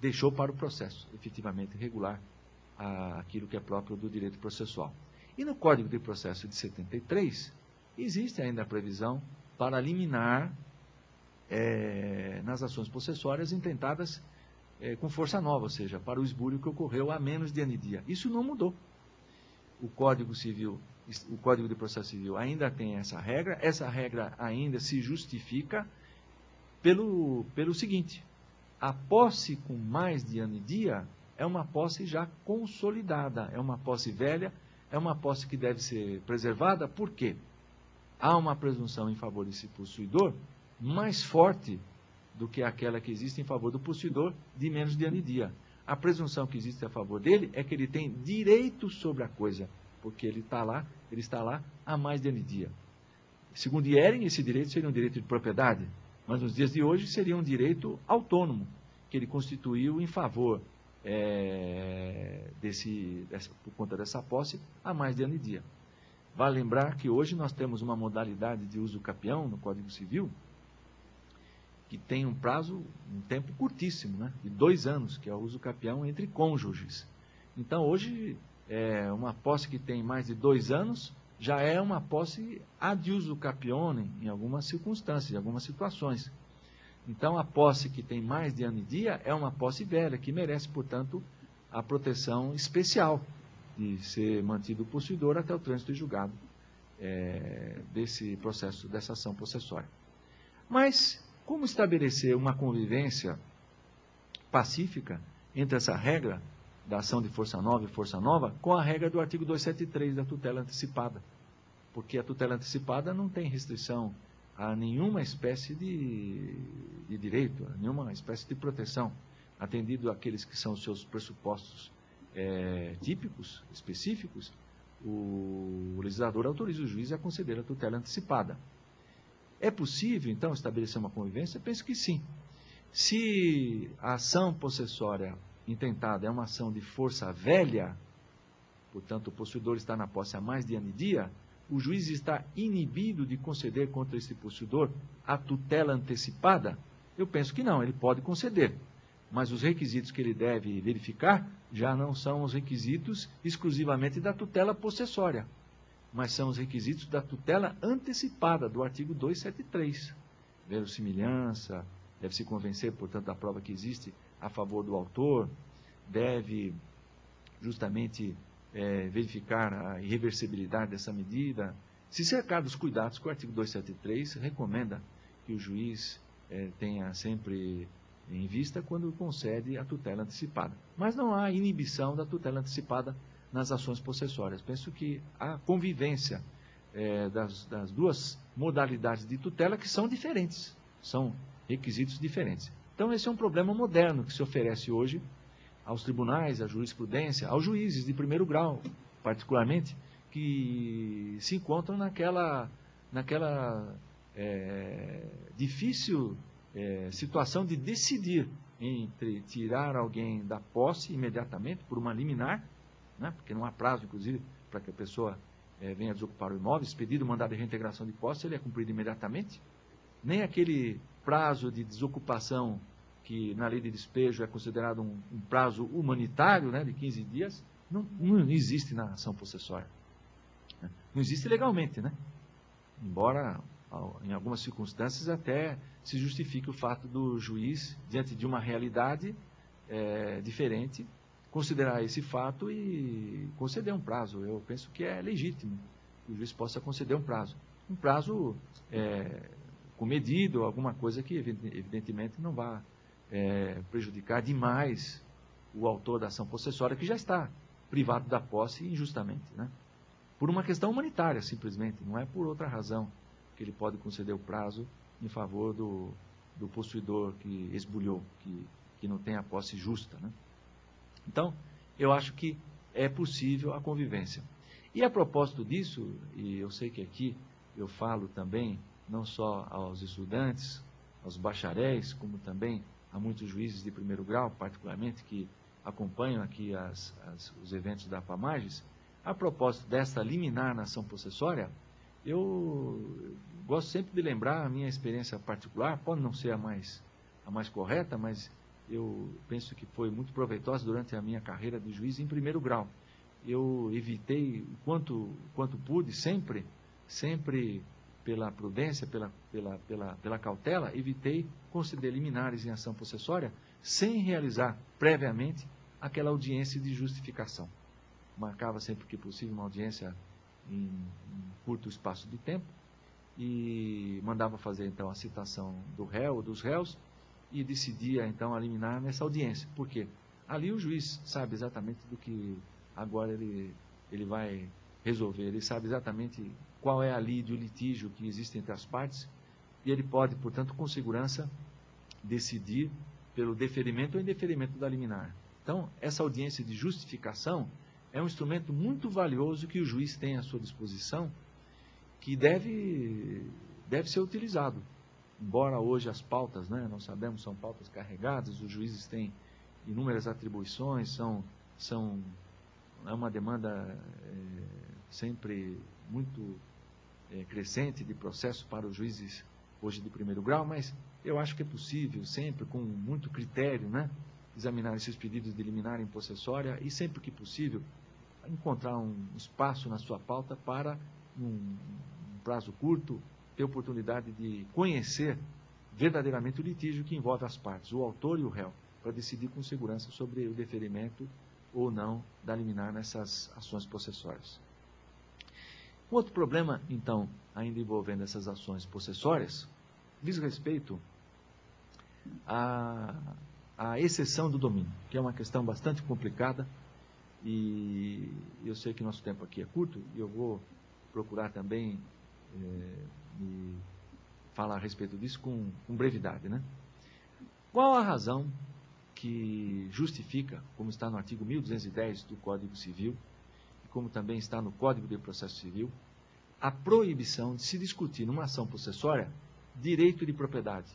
Deixou para o processo, efetivamente, regular aquilo que é próprio do direito processual. E no Código de Processo de 73, existe ainda a previsão para liminar nas ações possessórias intentadas com força nova, ou seja, para o esbulho que ocorreu há menos de ano e dia. Isso não mudou. o Código Civil, o Código de Processo Civil ainda tem essa regra ainda se justifica pelo seguinte: a posse com mais de ano e dia é uma posse já consolidada, é uma posse velha, é uma posse que deve ser preservada. Por quê? Há uma presunção em favor desse possuidor mais forte do que aquela que existe em favor do possuidor de menos de ano e dia. A presunção que existe a favor dele é que ele tem direito sobre a coisa, porque ele está lá há mais de ano e dia. Segundo Hering, esse direito seria um direito de propriedade, mas nos dias de hoje seria um direito autônomo, que ele constituiu em favor por conta dessa posse há mais de ano e dia. Vale lembrar que hoje nós temos uma modalidade de uso capião no Código Civil, que tem um prazo, um tempo curtíssimo, né, de 2 anos, que é o uso capião entre cônjuges. Então, hoje, uma posse que tem mais de 2 anos, já é uma posse ad uso capione, em algumas circunstâncias, em algumas situações. Então, a posse que tem mais de ano e dia é uma posse velha, que merece, portanto, a proteção especial de ser mantido o possuidor até o trânsito de julgado desse processo, dessa ação possessória. Mas como estabelecer uma convivência pacífica entre essa regra da ação de força nova e força nova com a regra do artigo 273 da tutela antecipada? Porque a tutela antecipada não tem restrição a nenhuma espécie de direito, a nenhuma espécie de proteção, atendido àqueles que são os seus pressupostos típicos, específicos. O legislador autoriza o juiz a conceder a tutela antecipada. É possível, então, estabelecer uma convivência? Eu penso que sim. Se a ação possessória intentada é uma ação de força velha, portanto, o possuidor está na posse há mais de ano e dia, o juiz está inibido de conceder contra esse possuidor a tutela antecipada? Eu penso que não, ele pode conceder. Mas os requisitos que ele deve verificar já não são os requisitos exclusivamente da tutela possessória, mas são os requisitos da tutela antecipada, do artigo 273. Verossimilhança, deve se convencer, portanto, da prova que existe a favor do autor, deve justamente verificar a irreversibilidade dessa medida, se cercar dos cuidados que o artigo 273 recomenda que o juiz tenha sempre em vista quando concede a tutela antecipada. Mas não há inibição da tutela antecipada nas ações possessórias. Penso que a convivência das duas modalidades de tutela que são diferentes, são requisitos diferentes. Então esse é um problema moderno que se oferece hoje aos tribunais, à jurisprudência, aos juízes de primeiro grau, particularmente, que se encontram naquela difícil situação de decidir entre tirar alguém da posse imediatamente por uma liminar, né, porque não há prazo, inclusive, para que a pessoa venha desocupar o imóvel, expedido o mandado de reintegração de posse, ele é cumprido imediatamente, nem aquele prazo de desocupação que na lei de despejo é considerado um prazo humanitário, né, de 15 dias, não existe na ação possessória. Não existe legalmente, né? Embora em algumas circunstâncias até se justifique o fato do juiz, diante de uma realidade diferente, considerar esse fato e conceder um prazo. Eu penso que é legítimo que o juiz possa conceder um prazo. Um prazo comedido, alguma coisa que evidentemente não vá prejudicar demais o autor da ação possessória, que já está privado da posse injustamente, né? Por uma questão humanitária, simplesmente, não é por outra razão que ele pode conceder o prazo em favor do possuidor que esbulhou, que não tem a posse justa, né? Então, eu acho que é possível a convivência. E a propósito disso, e eu sei que aqui eu falo também, não só aos estudantes, aos bacharéis, como também a muitos juízes de primeiro grau, particularmente, que acompanham aqui os eventos da FAMAGES, a propósito dessa liminar na ação possessória, eu gosto sempre de lembrar a minha experiência particular, pode não ser a mais correta, mas eu penso que foi muito proveitosa durante a minha carreira de juiz em primeiro grau. Eu evitei, quanto pude, sempre pela prudência, pela cautela, evitei conceder liminares em ação possessória sem realizar previamente aquela audiência de justificação. marcava sempre que possível uma audiência em curto espaço de tempo e mandava fazer então a citação do réu ou dos réus e decidia então a liminar nessa audiência. Por quê? Ali o juiz sabe exatamente do que agora ele vai resolver, ele sabe exatamente qual é a lide, o litígio que existe entre as partes e ele pode, portanto, com segurança decidir pelo deferimento ou indeferimento da liminar. Então, essa audiência de justificação é um instrumento muito valioso que o juiz tem à sua disposição, que deve ser utilizado. Embora hoje as pautas, né, nós sabemos, são pautas carregadas, os juízes têm inúmeras atribuições, é uma demanda sempre muito crescente de processo para os juízes hoje de primeiro grau, mas eu acho que é possível sempre, com muito critério, né, examinar esses pedidos de liminar em possessória e sempre que possível encontrar um espaço na sua pauta para, num prazo curto, ter oportunidade de conhecer verdadeiramente o litígio que envolve as partes, o autor e o réu, para decidir com segurança sobre o deferimento ou não da liminar nessas ações possessórias. Um outro problema, então, ainda envolvendo essas ações possessórias, diz respeito à exceção do domínio, que é uma questão bastante complicada e eu sei que nosso tempo aqui é curto e eu vou procurar também me falar a respeito disso com brevidade, né? Qual a razão que justifica, como está no artigo 1210 do Código Civil, e como também está no Código de Processo Civil, a proibição de se discutir numa ação possessória direito de propriedade?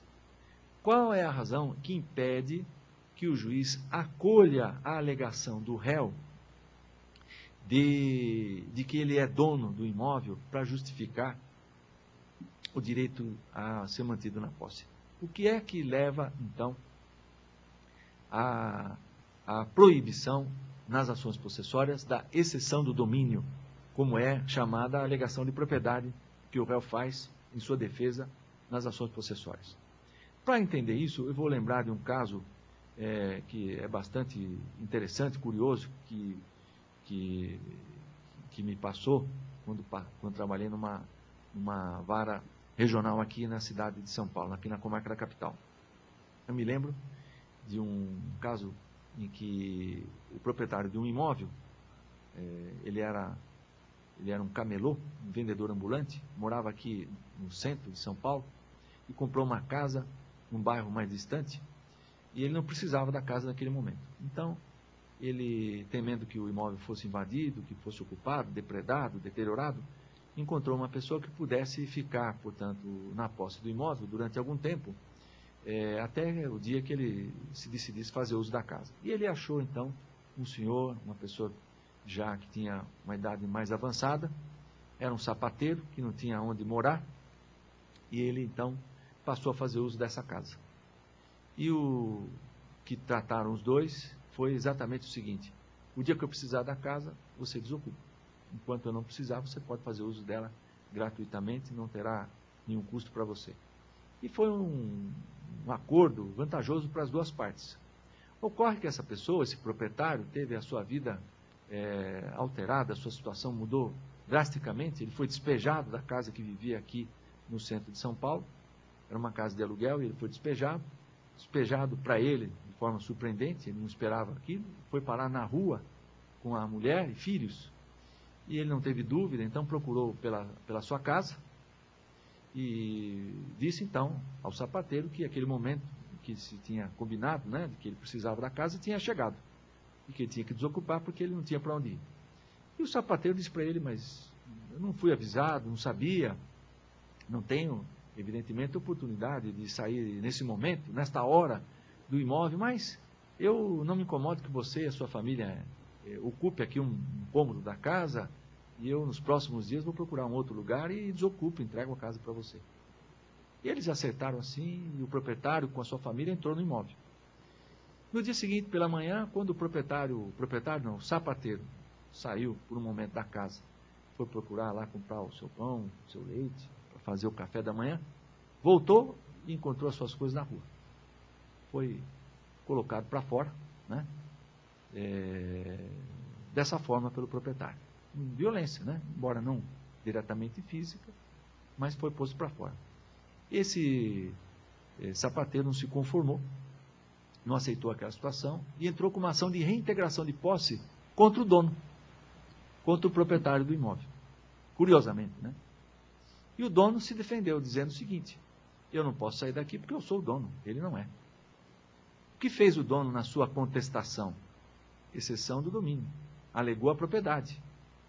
Qual é a razão que impede que o juiz acolha a alegação do réu de que ele é dono do imóvel para justificar o direito a ser mantido na posse? O que é que leva, então, à proibição nas ações possessórias da exceção do domínio, como é chamada a alegação de propriedade que o réu faz em sua defesa nas ações possessórias? Para entender isso, eu vou lembrar de um caso que é bastante interessante, curioso, que me passou quando trabalhei numa vara regional aqui na cidade de São Paulo, aqui na comarca da capital. Eu me lembro de um caso em que o proprietário de um imóvel, ele era um camelô, um vendedor ambulante, morava aqui no centro de São Paulo e comprou uma casa num bairro mais distante e ele não precisava da casa naquele momento. Então, ele, temendo que o imóvel fosse invadido, que fosse ocupado, depredado, deteriorado, encontrou uma pessoa que pudesse ficar, portanto, na posse do imóvel durante algum tempo, até o dia que ele se decidisse fazer uso da casa. E ele achou, então, um senhor, uma pessoa já que tinha uma idade mais avançada, era um sapateiro que não tinha onde morar, e ele, então, passou a fazer uso dessa casa. E o que trataram os dois foi exatamente o seguinte: o dia que eu precisar da casa, você desocupa. Enquanto eu não precisar, você pode fazer uso dela gratuitamente, não terá nenhum custo para você. E foi um acordo vantajoso para as duas partes. Ocorre que essa pessoa, esse proprietário, teve a sua vida alterada, a sua situação mudou drasticamente, ele foi despejado da casa que vivia aqui no centro de São Paulo, era uma casa de aluguel, e ele foi despejado para ele de forma surpreendente, ele não esperava aquilo, foi parar na rua com a mulher e filhos, e ele não teve dúvida, então procurou pela sua casa, e disse então ao sapateiro que aquele momento que se tinha combinado, né, de que ele precisava da casa, tinha chegado, e que ele tinha que desocupar porque ele não tinha para onde ir. E o sapateiro disse para ele: mas eu não fui avisado, não sabia, não tenho, evidentemente, oportunidade de sair nesse momento, nesta hora do imóvel, mas eu não me incomodo que você e a sua família ocupe aqui um cômodo da casa, e eu nos próximos dias vou procurar um outro lugar e desocupo, entrego a casa para você. E eles acertaram assim, e o proprietário com a sua família entrou no imóvel. No dia seguinte, pela manhã, quando o sapateiro saiu por um momento da casa, foi procurar lá comprar o seu pão, o seu leite, para fazer o café da manhã, voltou e encontrou as suas coisas na rua. Foi colocado para fora, né? dessa forma pelo proprietário. Violência, né? Embora não diretamente física, mas foi posto para fora. Esse sapateiro não se conformou, não aceitou aquela situação e entrou com uma ação de reintegração de posse contra o dono, contra o proprietário do imóvel. Curiosamente, né? E o dono se defendeu, dizendo o seguinte: eu não posso sair daqui porque eu sou o dono, ele não é. O que fez o dono na sua contestação? Exceção do domínio. Alegou a propriedade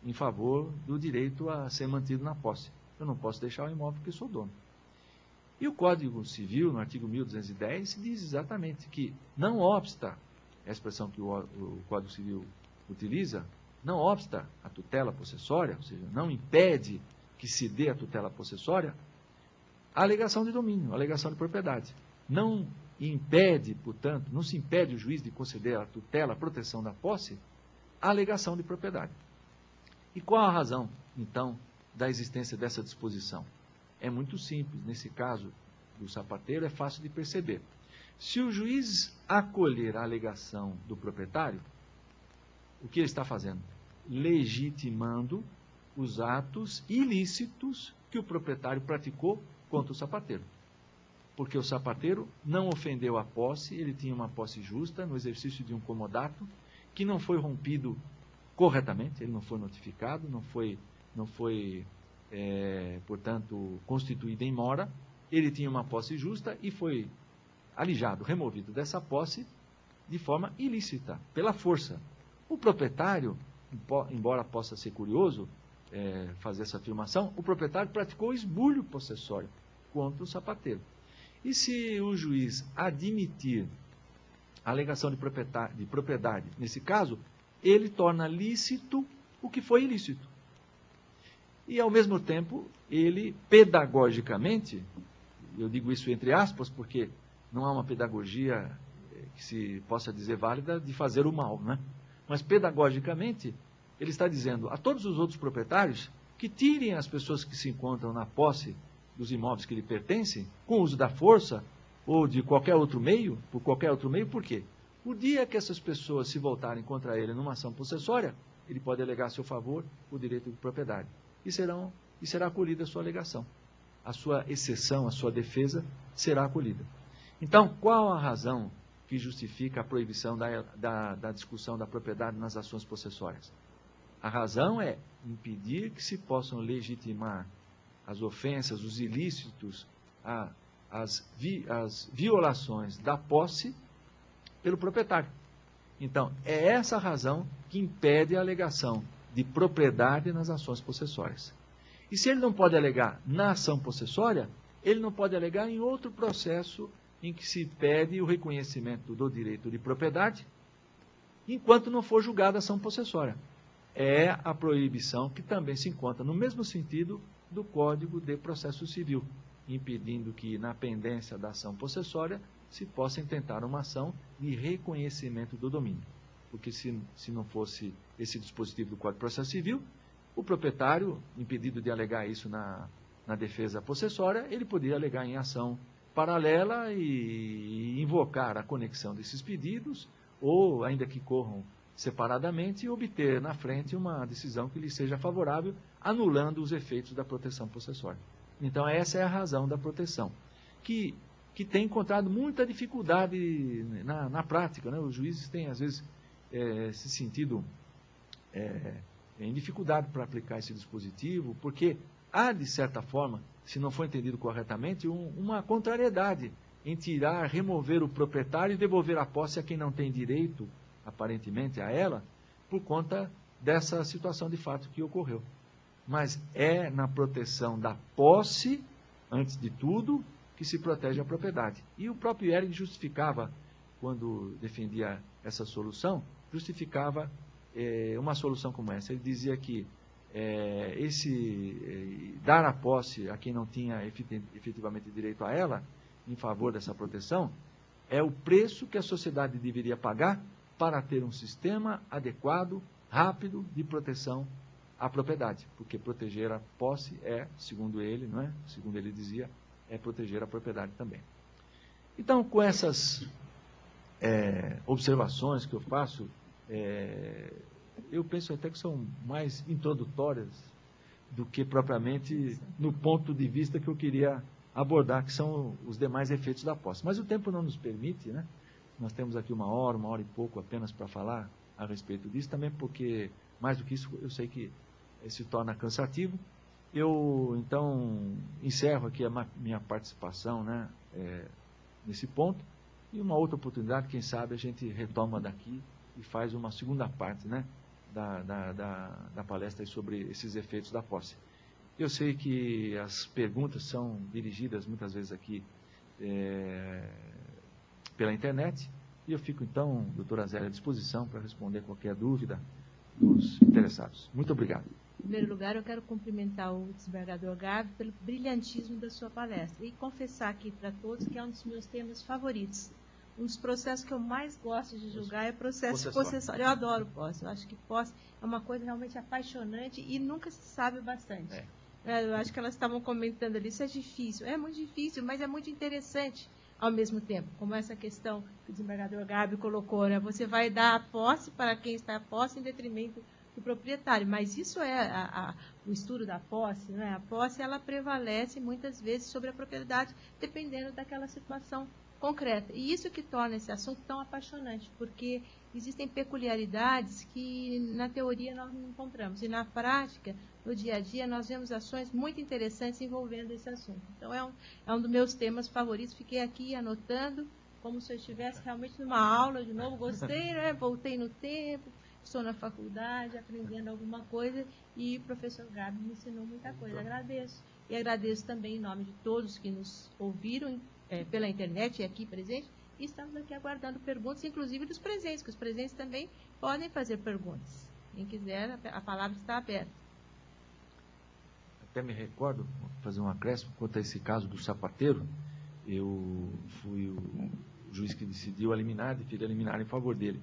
em favor do direito a ser mantido na posse. Eu não posso deixar o imóvel porque eu sou dono. E o Código Civil, no artigo 1210, diz exatamente que não obsta, é a expressão que o Código Civil utiliza, não obsta a tutela possessória, ou seja, não impede que se dê a tutela possessória, a alegação de domínio, a alegação de propriedade. Não impede, portanto, não se impede o juiz de conceder a tutela, a proteção da posse, a alegação de propriedade. E qual a razão, então, da existência dessa disposição? É muito simples. Nesse caso do sapateiro, é fácil de perceber. Se o juiz acolher a alegação do proprietário, o que ele está fazendo? Legitimando os atos ilícitos que o proprietário praticou contra o sapateiro. Porque o sapateiro não ofendeu a posse, ele tinha uma posse justa no exercício de um comodato, que não foi rompido corretamente, ele não foi notificado, não foi portanto, constituído em mora, ele tinha uma posse justa e foi alijado, removido dessa posse de forma ilícita, pela força. O proprietário, embora possa ser curioso fazer essa afirmação, o proprietário praticou esbulho possessório contra o sapateiro. E se o juiz admitir a alegação de propriedade, nesse caso, ele torna lícito o que foi ilícito. E, ao mesmo tempo, ele pedagogicamente, eu digo isso entre aspas, porque não há uma pedagogia que se possa dizer válida de fazer o mal, né? Mas, pedagogicamente, ele está dizendo a todos os outros proprietários que tirem as pessoas que se encontram na posse dos imóveis que lhe pertencem, com o uso da força ou de qualquer outro meio, por quê? O dia que essas pessoas se voltarem contra ele numa ação possessória, ele pode alegar a seu favor o direito de propriedade. E será acolhida a sua alegação. A sua exceção, a sua defesa será acolhida. Então, qual a razão que justifica a proibição da discussão da propriedade nas ações possessórias? A razão é impedir que se possam legitimar as ofensas, os ilícitos, as violações da posse pelo proprietário. Então, é essa a razão que impede a alegação de propriedade nas ações possessórias. E se ele não pode alegar na ação possessória, ele não pode alegar em outro processo em que se pede o reconhecimento do direito de propriedade, enquanto não for julgada a ação possessória. É a proibição que também se encontra no mesmo sentido do Código de Processo Civil, impedindo que, na pendência da ação possessória, se possa intentar uma ação de reconhecimento do domínio. Porque se não fosse esse dispositivo do Código de Processo Civil, o proprietário, impedido de alegar isso na defesa possessória, ele poderia alegar em ação paralela e invocar a conexão desses pedidos, ou, ainda que corram separadamente, obter na frente uma decisão que lhe seja favorável, anulando os efeitos da proteção possessória. Então, essa é a razão da proteção, que tem encontrado muita dificuldade na prática, né? Os juízes têm, às vezes, se sentido em dificuldade para aplicar esse dispositivo, porque há, de certa forma, se não for entendido corretamente, uma contrariedade em tirar, remover o proprietário e devolver a posse a quem não tem direito, aparentemente, a ela, por conta dessa situação de fato que ocorreu. Mas é na proteção da posse, antes de tudo, que se protege a propriedade. E o próprio Ehring justificava, quando defendia essa solução, justificava uma solução como essa. Ele dizia que dar a posse a quem não tinha efetivamente direito a ela, em favor dessa proteção, é o preço que a sociedade deveria pagar para ter um sistema adequado, rápido, de proteção à propriedade. Porque proteger a posse segundo ele, não é? Segundo ele dizia, é proteger a propriedade também. Então, com essas observações que eu faço, eu penso até que são mais introdutórias do que propriamente no ponto de vista que eu queria abordar, que são os demais efeitos da posse. Mas o tempo não nos permite, né? Nós temos aqui uma hora e pouco apenas para falar a respeito disso, também porque, mais do que isso, eu sei que se torna cansativo. Eu, então, encerro aqui a minha participação, né, nesse ponto, e uma outra oportunidade, quem sabe, a gente retoma daqui e faz uma segunda parte, né, da palestra sobre esses efeitos da posse. Eu sei que as perguntas são dirigidas muitas vezes aqui pela internet, e eu fico então, doutora Zélia, à disposição para responder qualquer dúvida dos interessados. Muito obrigado. Em primeiro lugar, eu quero cumprimentar o desembargador Gabi pelo brilhantismo da sua palestra e confessar aqui para todos que é um dos meus temas favoritos. Um dos processos que eu mais gosto de julgar é o processo possessório. Eu adoro posse. Eu acho que posse é uma coisa realmente apaixonante e nunca se sabe bastante. Eu acho que elas estavam comentando ali, isso é difícil. É muito difícil, mas é muito interessante ao mesmo tempo. Como essa questão que o desembargador Gabi colocou, né? Você vai dar a posse para quem está a posse em detrimento do proprietário, mas isso é o estudo da posse, né? A posse, ela prevalece muitas vezes sobre a propriedade, dependendo daquela situação concreta. E isso que torna esse assunto tão apaixonante, porque existem peculiaridades que na teoria nós não encontramos, e na prática, no dia a dia, nós vemos ações muito interessantes envolvendo esse assunto. Então, é um dos meus temas favoritos, fiquei aqui anotando, como se eu estivesse realmente numa aula de novo, gostei, né? Voltei no tempo, estou na faculdade, aprendendo alguma coisa, e o professor Gabi me ensinou muita coisa. Agradeço. E agradeço também em nome de todos que nos ouviram pela internet e aqui presente, e estamos aqui aguardando perguntas, inclusive dos presentes, que os presentes também podem fazer perguntas. Quem quiser, a palavra está aberta. Até me recordo, vou fazer um acréscimo, quanto a esse caso do sapateiro, eu fui o juiz que decidiu a liminar, e fiz a liminar em favor dele.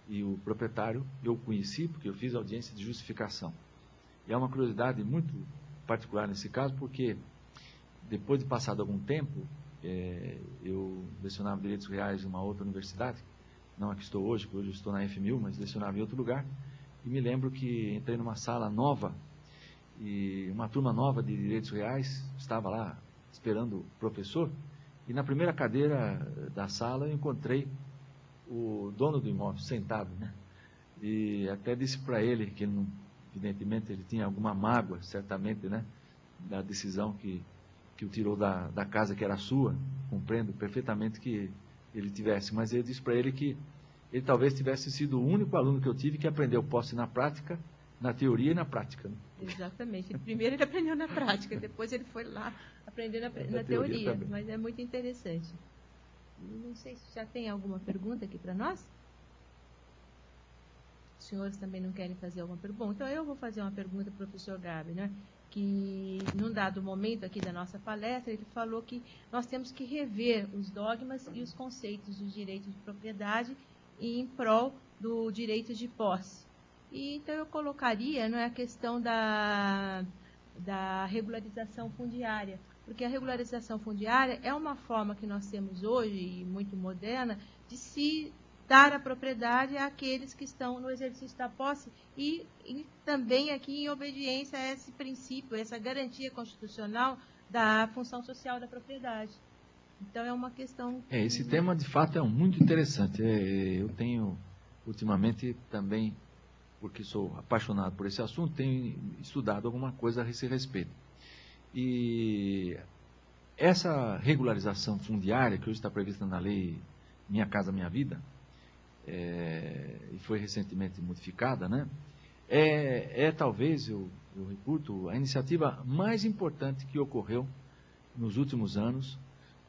E o proprietário eu conheci porque eu fiz audiência de justificação. E é uma curiosidade muito particular nesse caso, porque depois de passado algum tempo, eu lecionava Direitos Reais em uma outra universidade, não a que estou hoje, porque hoje eu estou na FMU, mas lecionava em outro lugar, e me lembro que entrei numa sala nova, e uma turma nova de Direitos Reais estava lá esperando o professor, e na primeira cadeira da sala eu encontrei o dono do imóvel sentado, né? E até disse para ele que, evidentemente, ele tinha alguma mágoa, certamente, né, da decisão que o tirou da casa que era sua. Compreendo perfeitamente que ele tivesse, mas eu disse para ele que ele talvez tivesse sido o único aluno que eu tive que aprendeu posse na prática, na teoria e na prática, né? Exatamente. Primeiro ele aprendeu na prática, depois ele foi lá aprender na teoria, mas é muito interessante. Não sei se já tem alguma pergunta aqui para nós. Os senhores também não querem fazer alguma pergunta? Então eu vou fazer uma pergunta para o professor Gabi, né? Que num dado momento aqui da nossa palestra, ele falou que nós temos que rever os dogmas e os conceitos do direito de propriedade em prol do direito de posse. E então eu colocaria, não é, a questão da regularização fundiária, porque a regularização fundiária é uma forma que nós temos hoje, muito moderna, de se dar a propriedade àqueles que estão no exercício da posse e também aqui em obediência a esse princípio, essa garantia constitucional da função social da propriedade. Então, é uma questão... Esse tema, de fato, é muito interessante. Eu tenho, ultimamente, também, porque sou apaixonado por esse assunto, tenho estudado alguma coisa a esse respeito. E essa regularização fundiária, que hoje está prevista na lei Minha Casa Minha Vida, e foi recentemente modificada, né? Talvez, eu reputo, a iniciativa mais importante que ocorreu nos últimos anos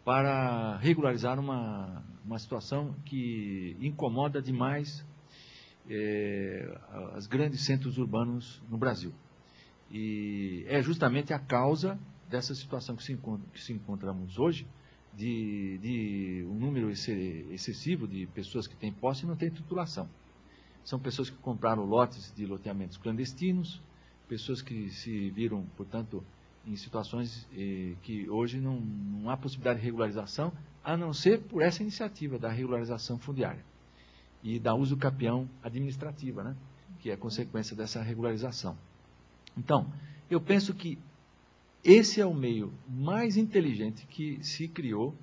para regularizar uma situação que incomoda demais os grandes centros urbanos no Brasil. E é justamente a causa dessa situação que se encontramos hoje, de um número excessivo de pessoas que têm posse e não têm titulação. São pessoas que compraram lotes de loteamentos clandestinos, pessoas que se viram, portanto, em situações que hoje não há possibilidade de regularização, a não ser por essa iniciativa da regularização fundiária e da usucapião administrativa, né? que é consequência dessa regularização. Então, eu penso que esse é o meio mais inteligente que se criou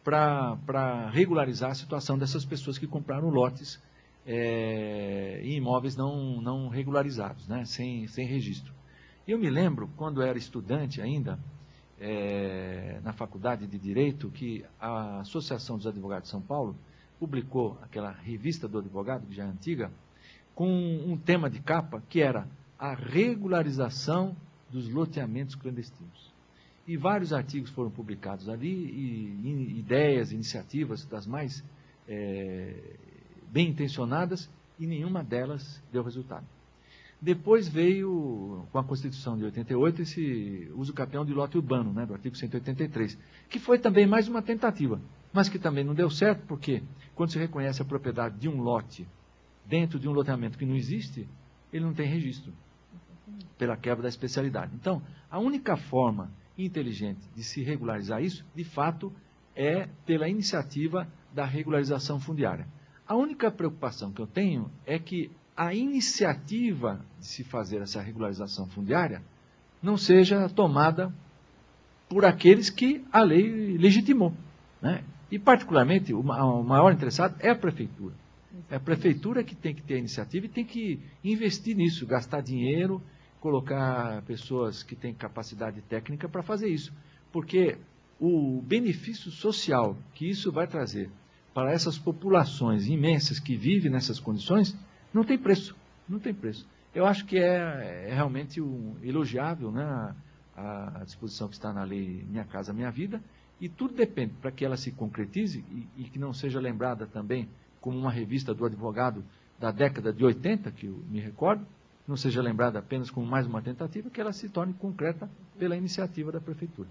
para regularizar a situação dessas pessoas que compraram lotes em imóveis não regularizados, né, sem registro. Eu me lembro, quando era estudante ainda, na Faculdade de Direito, que a Associação dos Advogados de São Paulo publicou aquela revista do advogado, que já é antiga, com um tema de capa que era a regularização dos loteamentos clandestinos. E vários artigos foram publicados ali, e ideias, iniciativas das mais bem intencionadas, e nenhuma delas deu resultado. Depois veio, com a Constituição de 88, esse uso capião de lote urbano, né, do artigo 183, que foi também mais uma tentativa, mas que também não deu certo, porque quando se reconhece a propriedade de um lote dentro de um loteamento que não existe, ele não tem registro, pela quebra da especialidade. Então, a única forma inteligente de se regularizar isso, de fato, é pela iniciativa da regularização fundiária. A única preocupação que eu tenho é que a iniciativa de se fazer essa regularização fundiária não seja tomada por aqueles que a lei legitimou, né? E, particularmente, o maior interessado é a Prefeitura. É a Prefeitura que tem que ter a iniciativa e tem que investir nisso, gastar dinheiro, colocar pessoas que têm capacidade técnica para fazer isso. Porque o benefício social que isso vai trazer para essas populações imensas que vivem nessas condições, não tem preço, não tem preço. Eu acho que é realmente elogiável, né, a disposição que está na lei Minha Casa Minha Vida, e tudo depende para que ela se concretize e que não seja lembrada também como uma revista do advogado da década de 80, que eu me recordo, não seja lembrada apenas como mais uma tentativa, que ela se torne concreta pela iniciativa da Prefeitura.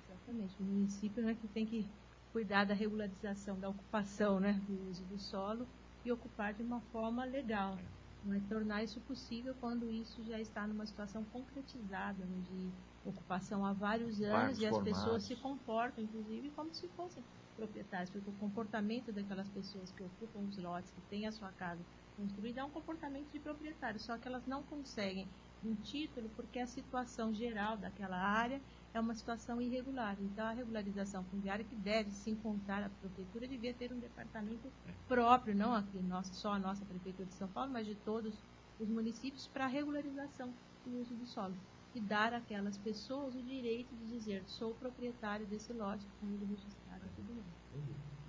Exatamente, o município, né, que tem que cuidar da regularização da ocupação, né, do uso do solo e ocupar de uma forma legal, mas tornar isso possível quando isso já está numa situação concretizada, né, de ocupação há vários anos e as pessoas se comportam, inclusive, como se fossem proprietários, porque o comportamento daquelas pessoas que ocupam os lotes, que têm a sua casa construída, é um comportamento de proprietário, só que elas não conseguem um título porque a situação geral daquela área é uma situação irregular. Então, a regularização fundiária, que deve se encontrar, a Prefeitura devia ter um departamento próprio, não aqui, só a nossa Prefeitura de São Paulo, mas de todos os municípios, para a regularização do uso do solo. E dar àquelas pessoas o direito de dizer, sou proprietário desse lote, com ele registrado e tudo mais.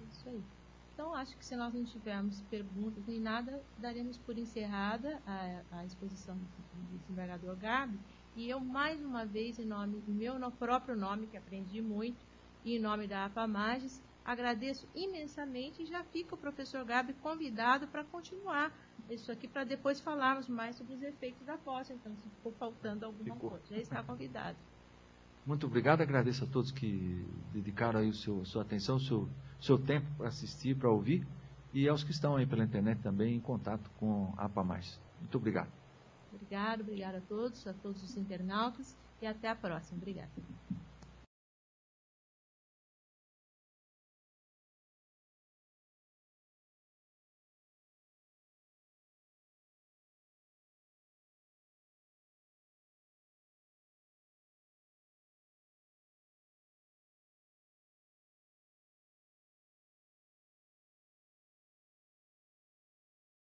É isso aí. Então, acho que se nós não tivermos perguntas nem nada, daremos por encerrada a exposição do desembargador Gabi. E eu, mais uma vez, em meu próprio nome, que aprendi muito, e em nome da APAMAGES, agradeço imensamente e já fica o professor Gabi convidado para continuar isso aqui, para depois falarmos mais sobre os efeitos da posse. Então, se ficou faltando alguma coisa, já está convidado. Muito obrigado, agradeço a todos que dedicaram aí sua atenção, seu tempo para assistir, para ouvir, e aos que estão aí pela internet também em contato com a APAMAGES. Muito obrigado. Obrigado a todos os internautas, e até a próxima. Obrigada.